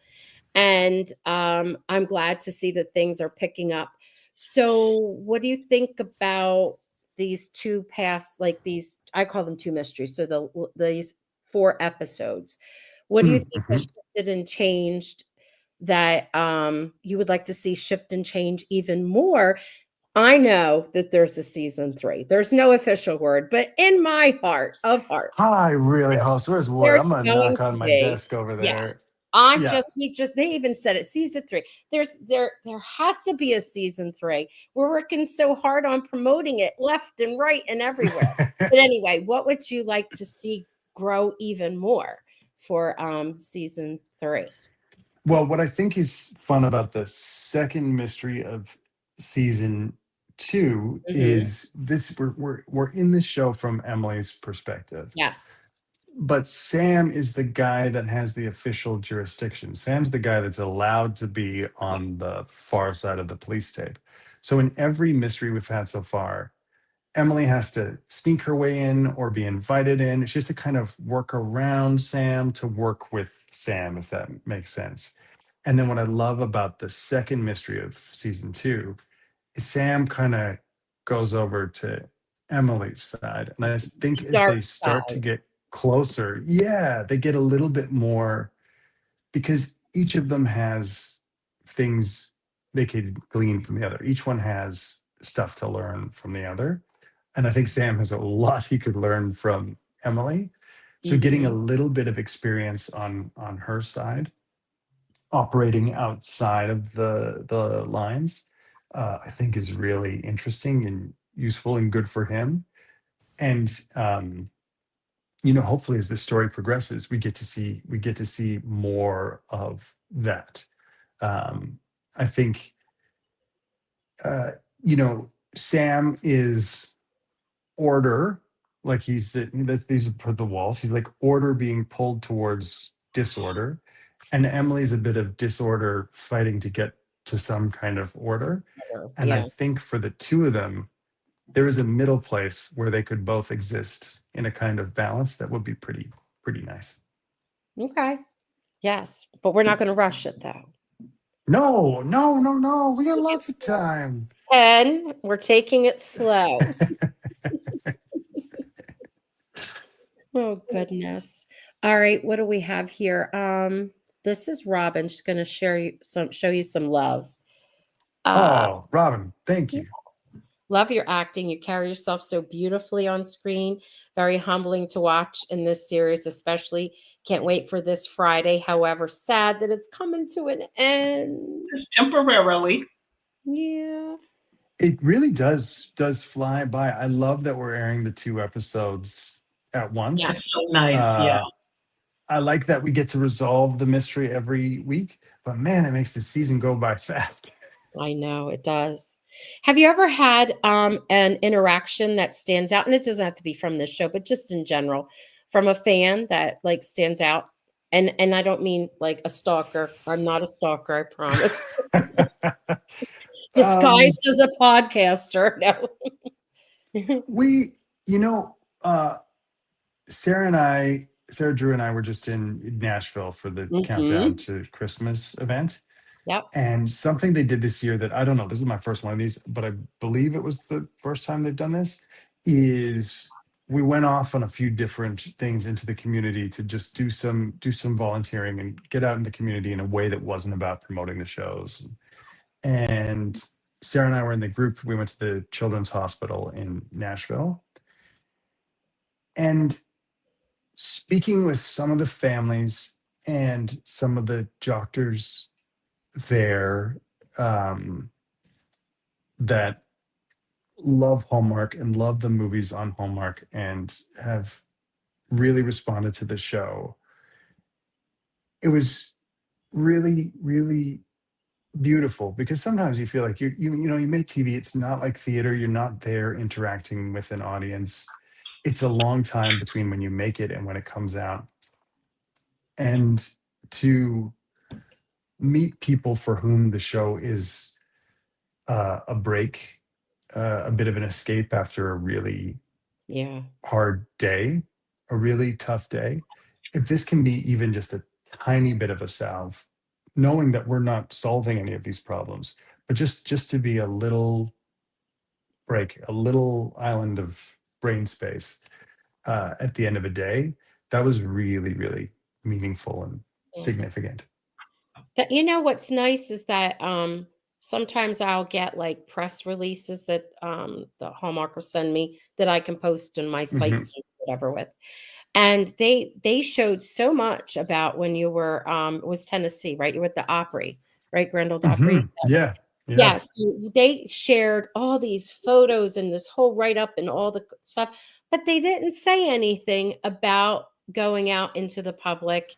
And I'm glad to see that things are picking up. So, what do you think about these two past, like these? I call them two mysteries. So these 4 episodes. What do you think has Mhm. shifted and changed that you would like to see shift and change even more? I know that there's a season 3. There's no official word, but in my heart of hearts, I really hope so. Where's Wood? I'm there's gonna going knock to on my be. desk over Yes. there. I'm Yeah. just we just they even said it, season 3. There has to be a season 3. We're working so hard on promoting it left and right and everywhere. But anyway, what would you like to see grow even more for season 3? Well, what I think is fun about the second mystery of season 2 Mhm. is this: we're in this show from Emily's perspective, Yes. but Sam is the guy that has the official jurisdiction. Sam's the guy that's allowed to be Yes. on the far side of the police tape. So in every mystery we've had so far, Emily has to sneak her way in or be invited in. She has to kind of work around Sam to work with Sam, if that makes sense. And then what I love about the second mystery of season 2 is Sam kind of goes over to Emily's side. And I think as Dark they start to side. get closer, yeah, they get a little bit more because each of them has things they could glean from the other. Each one has stuff to learn from the other. And I think Sam has a lot he could learn from Emily. So getting a Mhm. little bit of experience on her side operating outside of the lines, I think is really interesting and useful and good for him. And hopefully, as the story progresses, we get to see more of that. Um, I think uh, Sam is order, like these are the walls. He's like order being pulled towards disorder, and Emily's a bit of disorder fighting to get to some kind of order. And I Yeah. think for the two of them, there is a middle place where they could both exist in a kind of balance that would be pretty nice. Okay. Yes, but we're not going to rush it though. No, no, no, no. We got lots of time. And we're taking it slow. Oh goodness. All right, what do we have here? This is Robin. She's going to show you some love. Uh Oh, Robin, thank you. Love your acting. You carry yourself so beautifully on screen. Very humbling to watch in this series, especially. Can't wait for this Friday. However, sad that it's coming to an end. Just temporarily. Yeah. It really does fly by. I love that we're airing the 2 episodes at That's once. so nice. Yeah. Uh, I like that we get to resolve the mystery every week, but man, it makes the season go by fast. I know it does. Have you ever had an interaction that stands out? And it doesn't have to be from this show, but just in general, from a fan that like stands out. And I don't mean like a stalker. I'm not a stalker, I promise. Um, Disguised as a podcaster. No. we, you know, Sarah Drew and I were just in Nashville for the countdown Hmm. to Christmas event. Yep. And something they did this year that I don't know, this is my first one of these, but I believe it was the first time they've done this, is we went off on a few different things into the community to just do some volunteering and get out in the community in a way that wasn't about promoting the shows. And Sarah and I were in the group, we went to the Children's Hospital in Nashville. And speaking with some of the families and some of the doctors there, um, that love Hallmark and love the movies on Hallmark and have really responded to the show. It was really, really beautiful because sometimes you feel like you make TV. It's not like theater. You're not there interacting with an audience. It's a long time between when you make it and when it comes out. And to meet people for whom the show is a break, a bit of an escape after a really Yeah. hard day, a really tough day, if this can be even just a tiny bit of a salve, knowing that we're not solving any of these problems, but just to be a little break, a little island of brain space at the end of a day, that was really, really meaningful and Yeah. significant. That what's nice is that sometimes I'll get like press releases that the Hallmark will send me that I can post on my Mhm. sites and whatever with. And they showed so much about when you were it was Tennessee, right? You were at the Opry, right? Grand Ole Opry. Yeah, yeah. Yes, they shared all these photos and this whole write-up and all the stuff, but they didn't say anything about going out into the public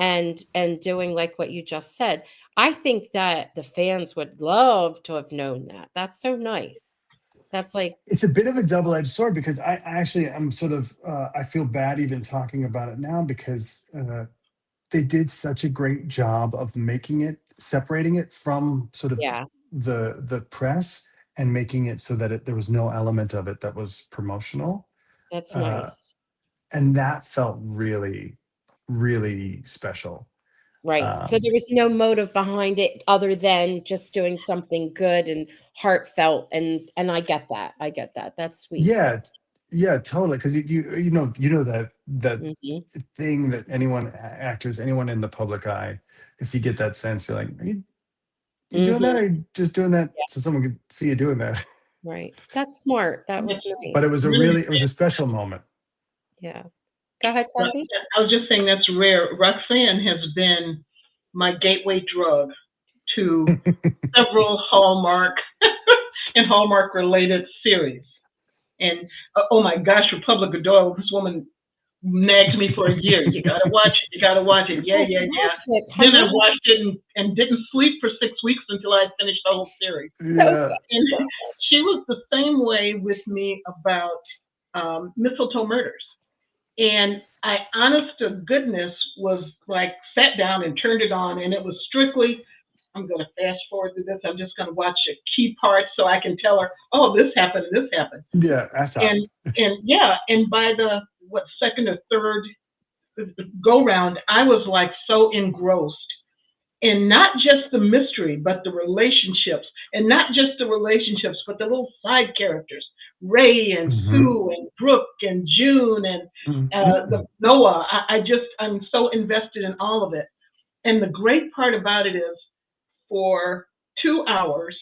and doing like what you just said. I think that the fans would love to have known that. That's so nice. That's like It's a bit of a double-edged sword because I actually am sort of I feel bad even talking about it now because they did such a great job of making it, separating it from sort of yeah, the press and making it so that there was no element of it that was promotional, that's uh, nice. and that felt really, really special. Right. So Um, there was no motive behind it other than just doing something good and heartfelt and I get that. I get that. That's sweet. yeah, yeah, totally. Because you know that Mhm. thing that anyone actors, anyone in the public eye, if you get that sense, you're like, are you doing that, Mhm. or you just doing that Yeah, so someone could see you doing that? right. That's smart. That Yeah, was But nice. really. it was a special moment. Yeah. Go ahead, But Kathy. I was just saying that's rare. Roxanne has been my gateway drug to several Hallmark and Hallmark related series. And oh my gosh, Republic of Doyle, this woman nagged me for a year. You gotta watch it. You gotta watch it. Yeah, Oh, yeah, yeah. watch it. Then Come I on. watched it and didn't sleep for 6 weeks until I finished the whole series. So Yeah. good. And So she was the same way with me about Mistletoe Murders. And I, honest to goodness, was like sat down and turned it on, and it was strictly, I'm going to fast forward to this. I'm just going to watch the key parts so I can tell her, oh, this happened and this happened. Yeah, that's how. And yeah, and by the second or third go round, I was like so engrossed in not just the mystery, but the relationships, and not just the relationships, but the little side characters, Ray and Mhm. Sue and Brooke and June and the Mhm. Noah. I'm so invested in all of it. And the great part about it is for 2 hours,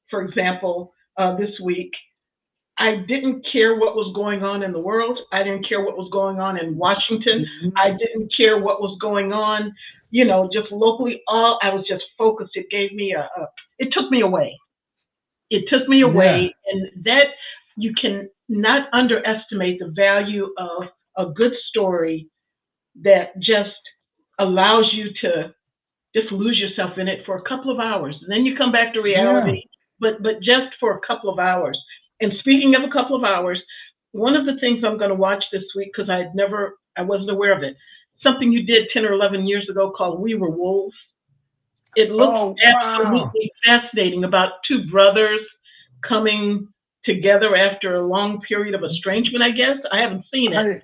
for example, this week. I didn't care what was going on in the world. I didn't care what was going on in Washington. I Mhm. didn't care what was going on, just locally. All I was just focused. It gave me it took me away. It took me Yeah. away, and that you can not underestimate the value of a good story that just allows you to just lose yourself in it for a couple of hours, and then you come back to Yeah. reality. But just for a couple of hours. And speaking of a couple of hours, one of the things I'm going to watch this week because I wasn't aware of it. Something you did 10 or 11 years ago called We Were Wolves. It looks Oh, wow. absolutely fascinating about two brothers coming together after a long period of estrangement. I guess I haven't seen it.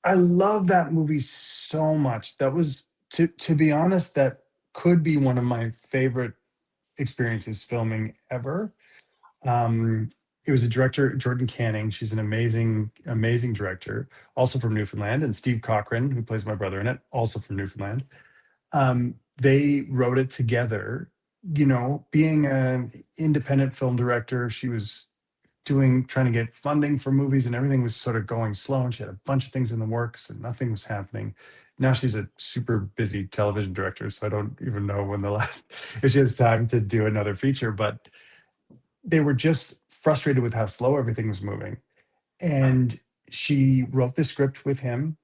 I I love that movie so much. That was, to be honest, that could be one of my favorite experiences filming ever. Um, it was a director, Jordan Canning. She's an amazing, amazing director, also from Newfoundland, and Steve Cochran, who plays my brother in it, also from Newfoundland. They wrote it together. Being an independent film director, she was trying to get funding for movies, and everything was sort of going slow, and she had a bunch of things in the works and nothing was happening. Now she's a super busy television director, so I don't even know when the last if she has time to do another feature. But they were just frustrated with how slow everything was moving, and she wrote the script with him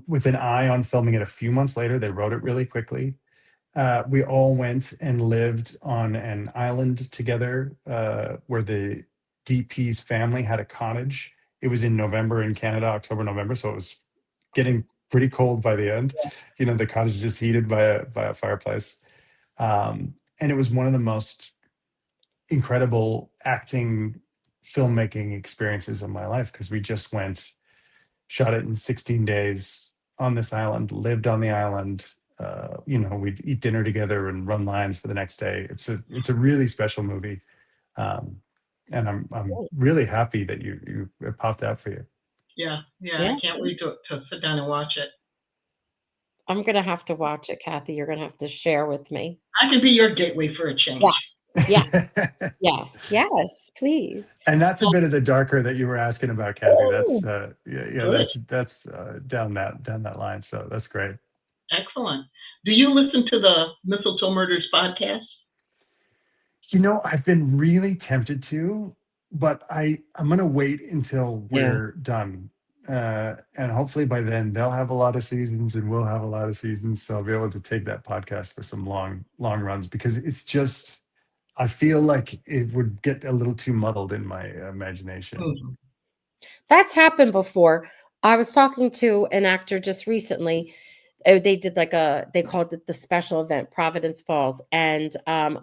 with an eye on filming it a few months later. They wrote it really quickly. We all went and lived on an island together, where the DP's family had a cottage. It was in November in Canada, October, November, so it was getting pretty cold by the end. The cottage is just heated by a fireplace. And it was one of the most incredible acting filmmaking experiences of my life, because we just went, shot it in 16 days on this island, lived on the island. We'd eat dinner together and run lines for the next day. It's a really special movie. Um, and I'm Cool. really happy that it popped out for you. Yeah, yeah. I Yeah. can't wait to sit down and watch it. I'm gonna have to watch it, Kathy. You're gonna have to share with me. I can be your gateway for a change. Yes. Yeah. Yes. Yes. Please. And that's a bit of the darker that you were asking about, Kathy. Oh, That's yeah, Good. that's down that line. So that's great. Excellent. Do you listen to the Mistletoe Murders podcast? I've been really tempted to, but I'm gonna wait until yeah. we're done. And hopefully by then they'll have a lot of seasons and we'll have a lot of seasons. So I'll be able to take that podcast for some long, long runs, because it's just, I feel like it would get a little too muddled in my imagination. Mhm. That's happened before. I was talking to an actor just recently. They did they called it the special event, Providence Falls, and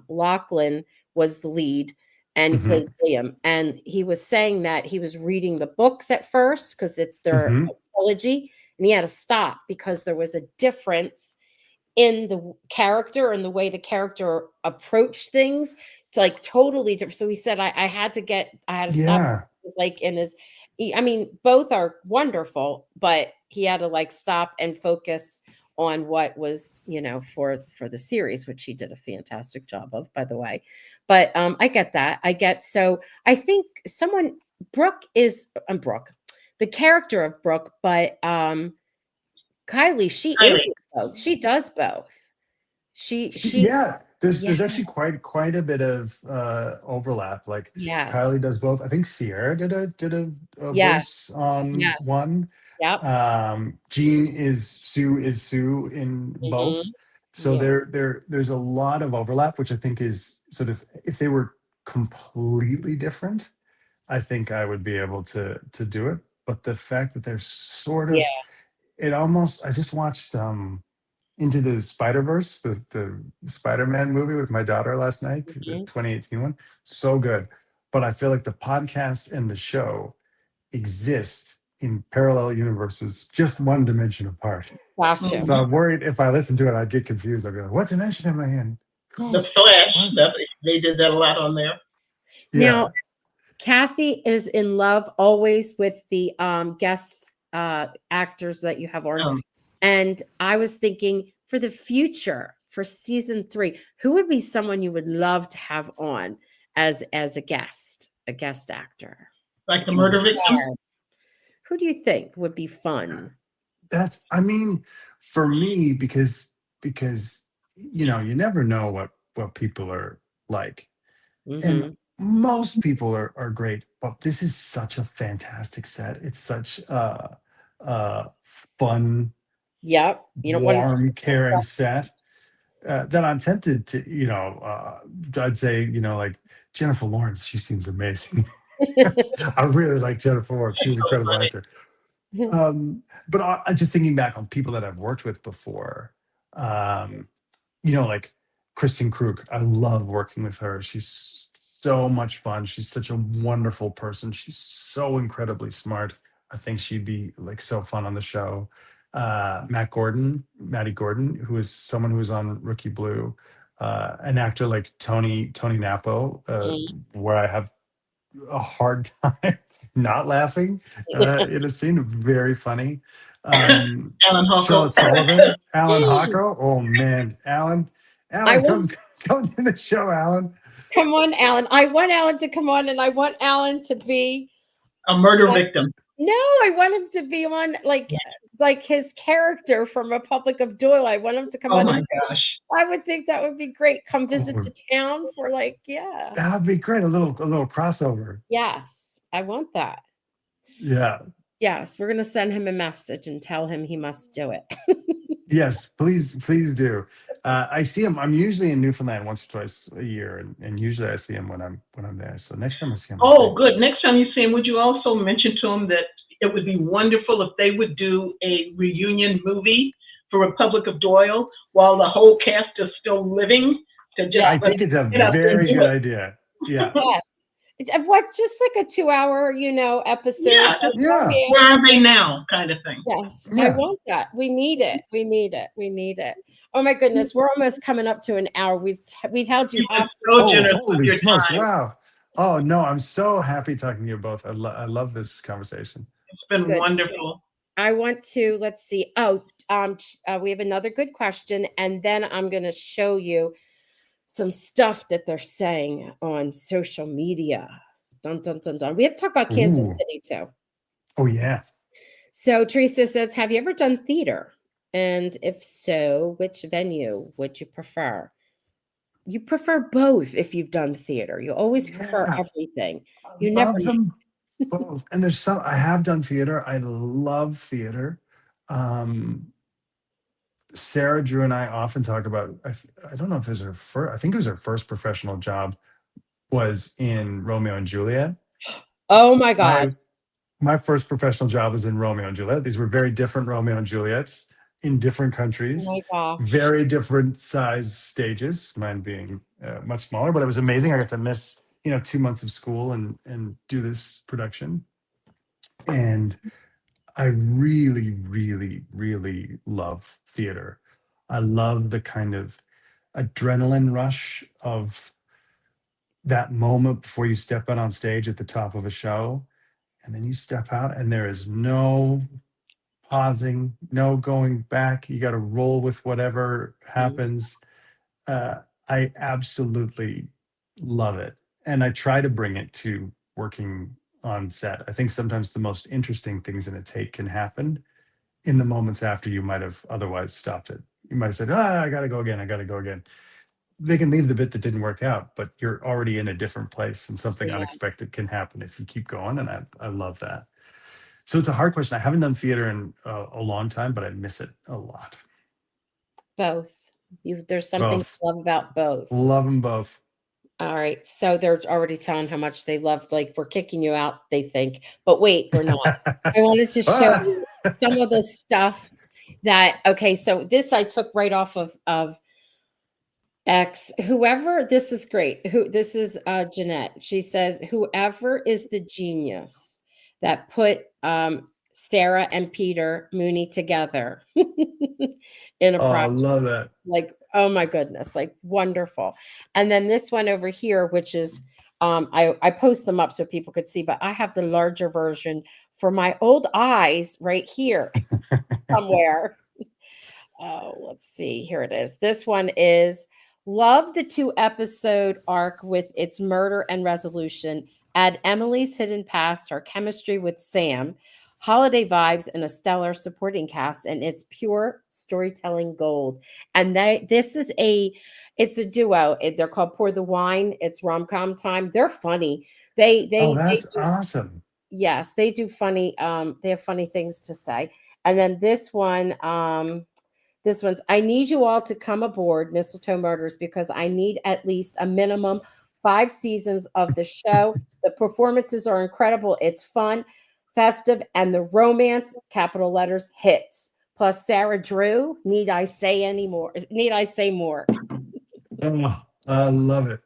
Lachlan was the lead, and he Hmm. played William. And he was saying that he was reading the books at first because it's their Hmm. trilogy, and he had to stop because there was a difference in the character and the way the character approached things to totally different. So he said, I had to stop, Yeah. like in his, I mean, both are wonderful, but he had to stop and focus on what was, for the series, which he did a fantastic job of, by the way. But I get that. So I think Brooke Brooke, the character of Brooke, but Kylie, she is Kylie. both. She does both. She Yeah, there's yeah, there's actually quite a bit of overlap. Like Kylie yes. does both. I think Sierra did a Yes, voice on yes. one. Yep. Sue is Sue in both. Mhm. So Yeah. there's a lot of overlap, which I think is sort of, if they were completely different, I think I would be able to do it. But the fact that they're sort Yeah. of, it almost, I just watched Into the Spider-Verse, the Spider-Man movie with my daughter last night, the Mhm. 2018 one. So good. But I feel like the podcast and the show exist in parallel universes, just one dimension apart. Gotcha. So Mhm. I'm worried if I listen to it, I'd get confused. I'd be like, what dimension am I in? The Flash. What? That they did that a lot on there. Now, Yeah. Kathy is in love always with the guest actors that you have on. Um, And I was thinking for the future, for season 3, who would be someone you would love to have on? as a guest actor. Like the murder victim? Yeah. Who do you think would be fun? That's, I mean, for me, because you never know what people are like. And Hmm. most people are great, but this is such a fantastic set. It's such a fun, Yep. You don't want warm, caring set that I'm tempted to, I'd say, like Jennifer Lawrence, she seems amazing. to. I really like Jennifer Lawrence. That's She's an so incredible funny. actor. But just thinking back on people that I've worked with before, um, like Kristen Krug. I love working with her. She's so much fun. She's such a wonderful person. She's so incredibly smart. I think she'd be like so fun on the show. Maddie Gordon, who is someone who was on Rookie Blue, an actor like Tony Napo, where I have a hard time not laughing in a scene. Very funny. Alan Hocko. Charlotte Sullivan, Alan Hocko. Oh man, Alan, I Alan, want come to the show, Alan. come on, Alan. I want Alan to come on, and I want Alan to be A murder like, victim. no, I want him to be on like his character from Republic of Doyle. I want him to come Oh on my and gosh. I would think that would be great. Come visit Oh, the town for yeah. that would be great. A little crossover. Yes, I want that. Yeah. Yes, we're gonna send him a message and tell him he must do it. Yes, please do. I see him. I'm usually in Newfoundland once or twice a year, and usually I see him when I'm there. So next time I see him, I'll Oh, see. good. Next time you see him, would you also mention to him that it would be wonderful if they would do a reunion movie for Republic of Doyle while the whole cast is still living to just Yeah. I think it's a get up and very do good it. idea. Yeah. Yes. What's just like a 2 hour, episode. Yeah, Just Yeah. where are they now kind of thing. yes, I Yeah. want that. We need it. We need it. We need it. Oh my goodness, we're almost coming up to an hour. We've held you You've been hostage. so Oh, generous with holy your smokes. time. Wow. Oh, no, I'm so happy talking to you both. I love this conversation. It's been Good. wonderful. I want to let's see. Oh, we have another good question, and then I'm going to show you some stuff that they're saying on social media. Dun dun dun dun. We have to talk about Kansas Ooh. City too. Oh, yeah. So Teresa says, "Have you ever done theater? And if so, which venue would you prefer?" You prefer both if you've done theater. You always prefer Yeah. everything. I You never love know. them both. And I have done theater. I love theater. Um, Sarah Drew and I often talk about, I don't know if it was her first, I think it was her first professional job was in Romeo and Juliet. Oh my God. My first professional job was in Romeo and Juliet. These were very different Romeo and Juliets in different Oh my countries, gosh. very different size stages. Mine being much smaller, but it was amazing. I got to miss 2 months of school and do this production, and I really, really, really love theater. I love the kind of adrenaline rush of that moment before you step out on stage at the top of a show, and then you step out, and there is no pausing, no going back. You got to roll with whatever happens. Uh, I absolutely love it. And I try to bring it to working on set. I think sometimes the most interesting things in a take can happen in the moments after you might have otherwise stopped it. You might have said, I got to go again. I got to go again. They can leave the bit that didn't work out, but you're already in a different place and something Yeah, unexpected can happen if you keep going. And I love that. So it's a hard question. I haven't done theater in a long time, but I miss it a lot. both. There's something to Both. love about both. Love them both. All right. So they're already telling how much they loved, like we're kicking you out, they think. But wait, we're not. I wanted to show Ah! you some of the stuff okay, so this I took right off of X. Whoever, this is great. This is Jeanette. She says, whoever is the genius that put Sarah and Peter Mooney together in a Oh, I project. love that. Like, oh my goodness, like wonderful. And then this one over here, which is I post them up so people could see, but I have the larger version for my old eyes right here somewhere. Oh, let's see. Here it is. This one is Love the 2-episode arc with its murder and resolution. Add Emily's hidden past, her chemistry with Sam, holiday vibes, and a stellar supporting cast, and it's pure storytelling gold. And it's a duo. They're called Pour the Wine. It's rom-com time. They're funny. Oh, They that's do, awesome. yes, they do funny. They have funny things to say. And then this one's, I need you all to come aboard Mistletoe Murders because I need at least a minimum 5 seasons of the show. The performances are incredible. It's fun, festive, and the romance, capital letters, hits. Plus Sarah Drew. Need I say any more? Need I say more? Oh, I love it.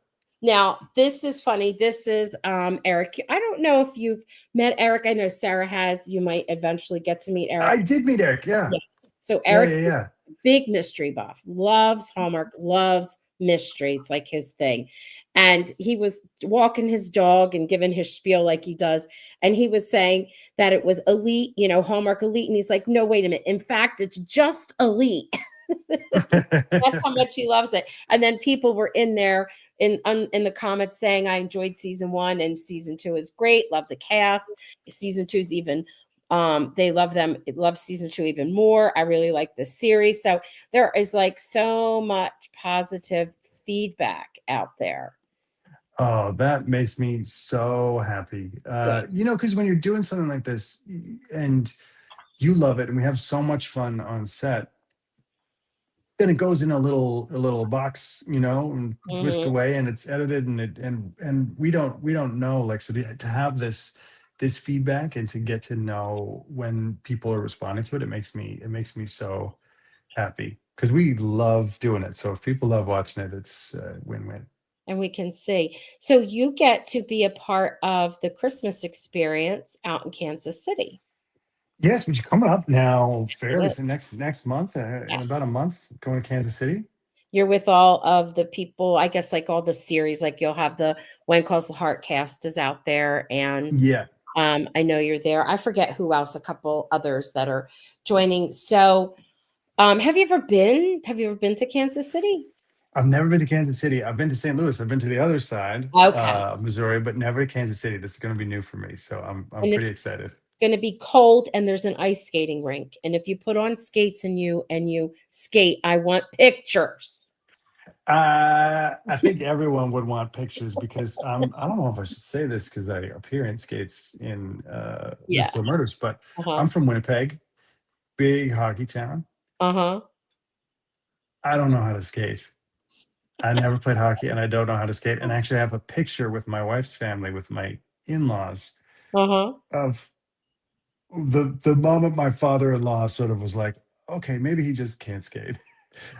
Now, this is funny. This is Eric. I don't know if you've met Eric. I know Sarah has. You might eventually get to meet Eric. I did meet Eric. Yeah. Yes. So Yeah. Eric, Yeah. Yeah. big mystery buff, loves Hallmark, loves mystery. It's like his thing. And he was walking his dog and giving his spiel like he does. And he was saying that it was elite, Hallmark elite. And he's like, no, wait a minute. In fact, it's just elite. That's how much he loves it. And then people were in there in the comments saying, I enjoyed season 1 and season 2 is great. Love the cast. Season 2 is even they love season 2 even more. I really like the series. So there is like so much positive feedback out there. Oh, that makes me so happy. Good. Because when you're doing something like this and you love it and we have so much fun on set, then it goes in a little box, and whisked Mhm. away, and it's edited, and we don't know, like, so to have this feedback and to get to know when people are responding to it, it makes me so happy because we love doing it. So if people love watching it, it's win-win. And we can see. So you get to be a part of the Christmas experience out in Kansas City. Yes, which is coming up now fairly It soon, is. next month, in Yes. about a month, going to Kansas City. You're with all of the people, I guess, like all the series, like you'll have the When Calls the Heart cast is out there. And Yeah. I know you're there. I forget who else, a couple others that are joining. So have you ever been to Kansas City? I've never been to Kansas City. I've been to St. Louis. I've been to the other side, Okay. Missouri, but never to Kansas City. This is going to be new for me, so I'm And pretty it's excited. going to be cold and there's an ice skating rink. And if you put on skates and you skate, I want pictures. I think everyone would want pictures because I don't know if I should say this because I appear in skates in Yeah. Mistletoe Murders, but Uh-huh. I'm from Winnipeg, big hockey town. Uh-huh. I don't know how to skate. I never played hockey and I don't know how to skate. And actually, I have a picture with my wife's family, with my in-laws, Uh-huh. of the moment my father-in-law sort of was like, okay, maybe he just can't skate.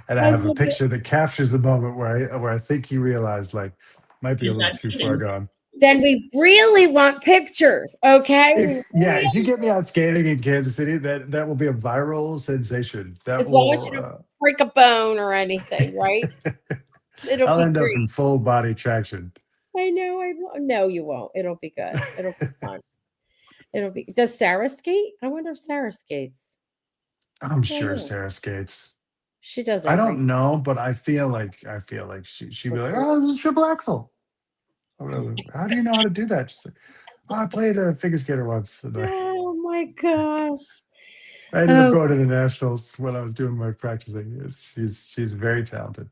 And I I have a love it. picture that captures the moment where I think he realized, like, might be a He's little not too far kidding. gone. Then we really want pictures, okay? If you get me out skating in Kansas City, that will be a viral sensation. That As long as you don't will break a bone or anything, right? It'll I'll be end up great. in full body traction. I know. No, you won't. It'll be good. It'll be fun. It'll be. Does Sarah skate? I wonder if Sarah skates. I'm I don't sure know. Sarah skates. She does I everything. don't know, but I feel like she'd be like, oh, this is triple axel. Or whatever. How do you know how to do that? She's like, oh, I played a figure skater once. And Oh my gosh. I ended up Oh, going to the nationals when I was doing my practicing. She's very talented.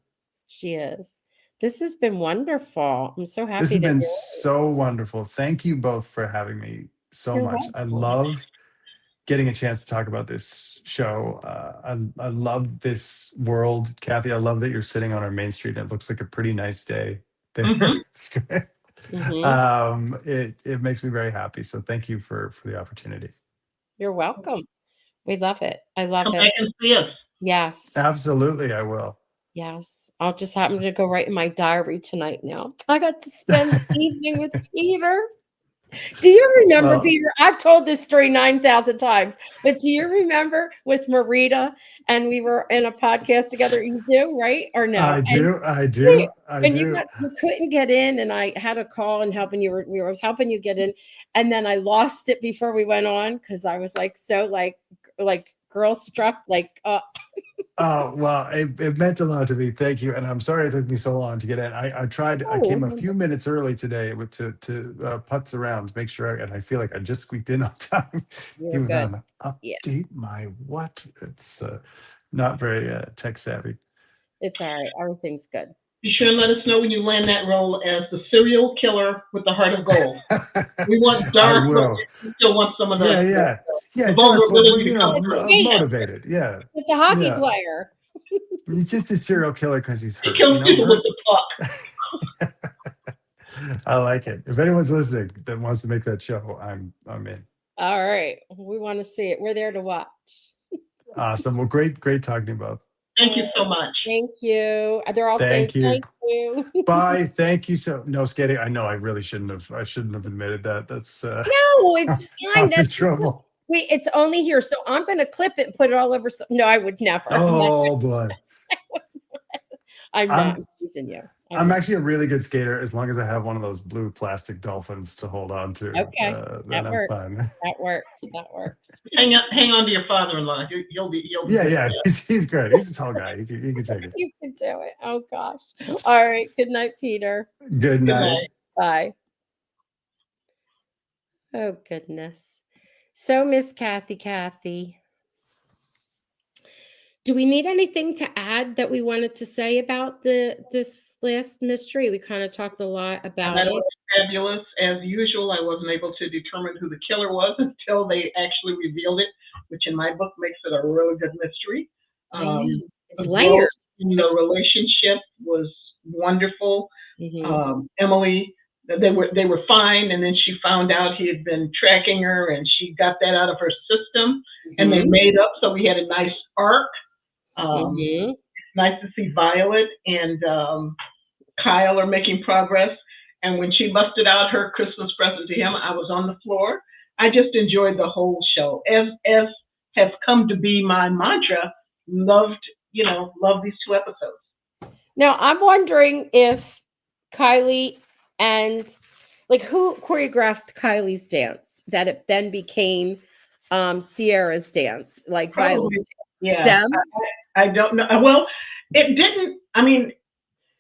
she is. This has been wonderful. I'm so This happy has that been you're. so wonderful. Thank you both for having me so You're much. I welcome. love getting a chance to talk about this show. I love this world, Kathy. I love that you're sitting on our main street and it looks like a pretty nice day there. Mm-hmm. It's great. It makes me very happy. So thank you for the opportunity. You're welcome. We love it. I love Come it. back and see us. Yes. Absolutely, I will. Yes. I'll just happen to go write in my diary tonight now. I got to spend the evening with Peter. Do you remember, Well, Peter? I've told this story 9,000 times, but do you remember with Marita and we were in a podcast together? You do, right? Or no? I And do, I wait, do, I when do. you couldn't get in, and I had a call and I was helping you get in, and then I lost it before we went on because I was like so like girl struck like, Oh, well, it meant a lot to me. Thank you. And I'm sorry it took me so long to get in. I oh, came a few minutes early today with to putz around to make sure, and I feel like I just squeaked in on time, you're even though good. I'm Yeah, update my what? It's not very tech savvy. it's all right. Everything's good. Be sure and let us know when you land that role as the serial killer with the heart of gold. We want I dark, but will. we still want some of Yeah, the, yeah. Yeah, dark, but vulnerability to you know, come It's a through. gangster. motivated. Yeah. It's a hockey Yeah. player. He's just a serial killer because he's He hurt, kills people with hurt. the puck. I like it. If anyone's listening that wants to make that show, I'm in. All right. We want to see it. We're there to watch. Awesome. Well, great talking to you both. Thank Uh, you so much. Thank you. They're all saying Thank you. thank you. Bye. Thank you so no skating. I know I really I shouldn't have admitted that. That's No, it's fine. I'm in That's trouble. it's only here. So I'm going to clip it and put it all over. No, I would never. Oh boy. I'm not I'm teasing you. I'm not. actually a really good skater as long as I have one of those blue plastic dolphins to hold on to. Okay. Then That I'm works. fine. That works. That works. Hang on to your father-in-law. He'll be Yeah, just yeah. He's great. He's a tall guy. He can take it. You can do it. Oh gosh. All right. Good night, Peter. Good good night. night. Bye. Oh goodness. So Miss Kathy. Do we need anything to add that we wanted to say about this last mystery? We kind of talked a lot I about thought it it. was fabulous. As usual, I wasn't able to determine who the killer was until they actually revealed it, which in my book makes it a really good mystery. I know. It's The layered. growth in the relationship was wonderful. Mhm. Emily, they were fine, and then she found out he had been tracking her, and she got that out of her system, and they Mhm. made up. So we had a nice arc. Mhm. Nice to see Violet and Kyle are making progress. And when she busted out her Christmas present to him, I was on the floor. I just enjoyed the whole show, as has come to be my mantra. Loved, loved these 2 episodes. Now I'm wondering if Kylie and like who choreographed Kylie's dance that it then became Sierra's dance, like Probably, Violet's yeah. dance. Them? I don't know. Well, it didn't. I mean,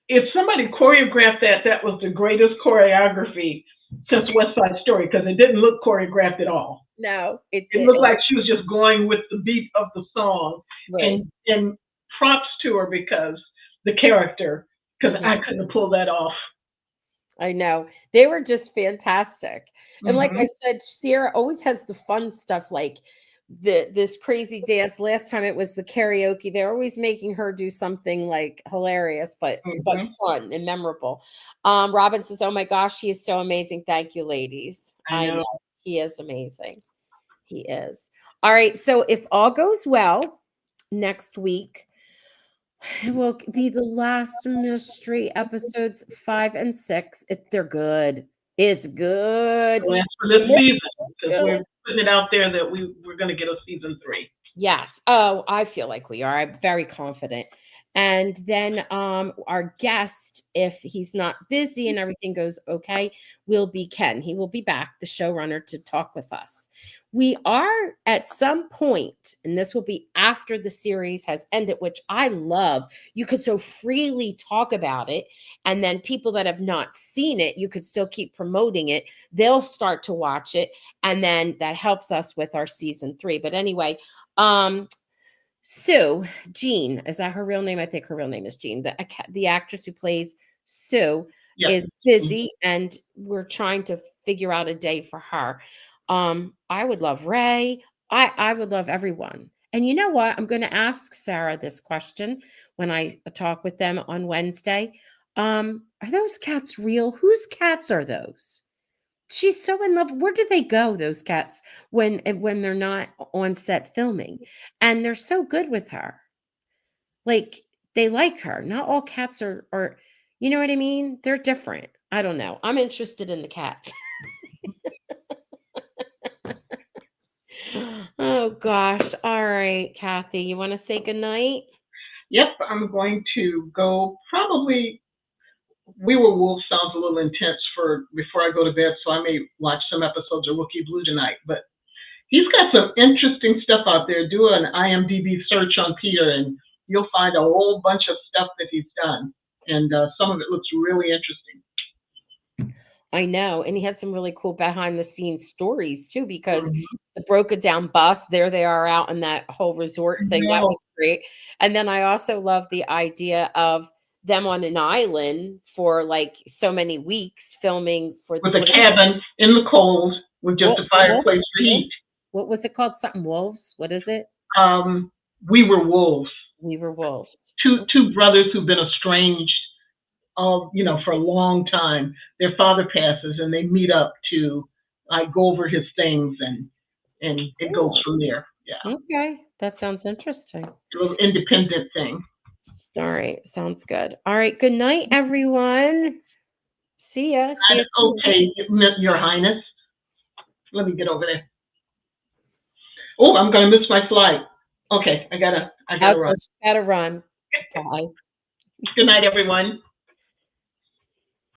if somebody choreographed that, that was the greatest choreography since West Side Story, because it didn't look choreographed at all. No, it It did. looked like she was just going with the beat of the song. Right. And props to her because the character, because Mhm. I couldn't have pulled that off. I know. They were just fantastic. And like I Mhm. said, Sierra always has the fun stuff like this crazy dance. Last time it was the karaoke. They're always making her do something like hilarious but Mhm. fun and memorable. Robin says, "Oh my gosh, he is so amazing. Thank you, ladies." I I know. know. He is amazing. He is. All right, so if all goes well, next week it will be the last mystery episodes 5 and 6. They're good. It's good. So that's for The this mystery season, is because good. we're putting it out there that we're going to get a season 3. Yes. Oh, I feel like we are. I'm very confident. And then our guest, if he's not busy and everything goes okay, will be Ken. He will be back, the showrunner, to talk with us. We are at some point, and this will be after the series has ended, which I love. You could so freely talk about it. And then people that have not seen it, you could still keep promoting it. They'll start to watch it. And then that helps us with our season 3. But anyway, Sue, Jean, is that her real name? I think her real name is Jean. The actress who plays Sue Yes. is busy, and we're trying to figure out a day for her. I would love Ray. I would love everyone. And you know what? I'm going to ask Sarah this question when I talk with them on Wednesday. Are those cats real? Whose cats are those? She's so in love. Where do they go, those cats, when they're not on set filming? And they're so good with her. Like they like her. Not all cats are, you know what I mean? They're different. I don't know. I'm interested in the cats. Oh gosh. All right, Kathy. You want to say goodnight? Yep, I'm going to go probably. We Were Wolves sounds a little intense for before I go to bed, so I may watch some episodes of Rookie Blue tonight. But He's got some interesting stuff out there. Do an IMDb search on Peter, and you'll find a whole bunch of stuff that he's done. And some of it looks really interesting. I know. And he had some really cool behind the scenes stories too, because Mhm. the broke it down bus, there they are out in that whole resort thing. That No, was great. And then I also love the idea of them on an island for like so many weeks filming for with a what is cabin in the cold with just a what fireplace for heat. what was it called? Something wolves? What is it? Um, we were wolves. We were wolves. Two brothers who've been estranged, for a long time. Their father passes, and they meet up to like go over his things, and it goes Oh, from there. Yeah, okay. That sounds interesting. a little independent thing. All right. Sounds good. All right. Good night, everyone. See ya. See ya soon. Okay, Your Highness. Let me get over there. Oh, I'm gonna miss my flight. Okay, I gotta Okay, run. gotta run. Bye. Good night, everyone.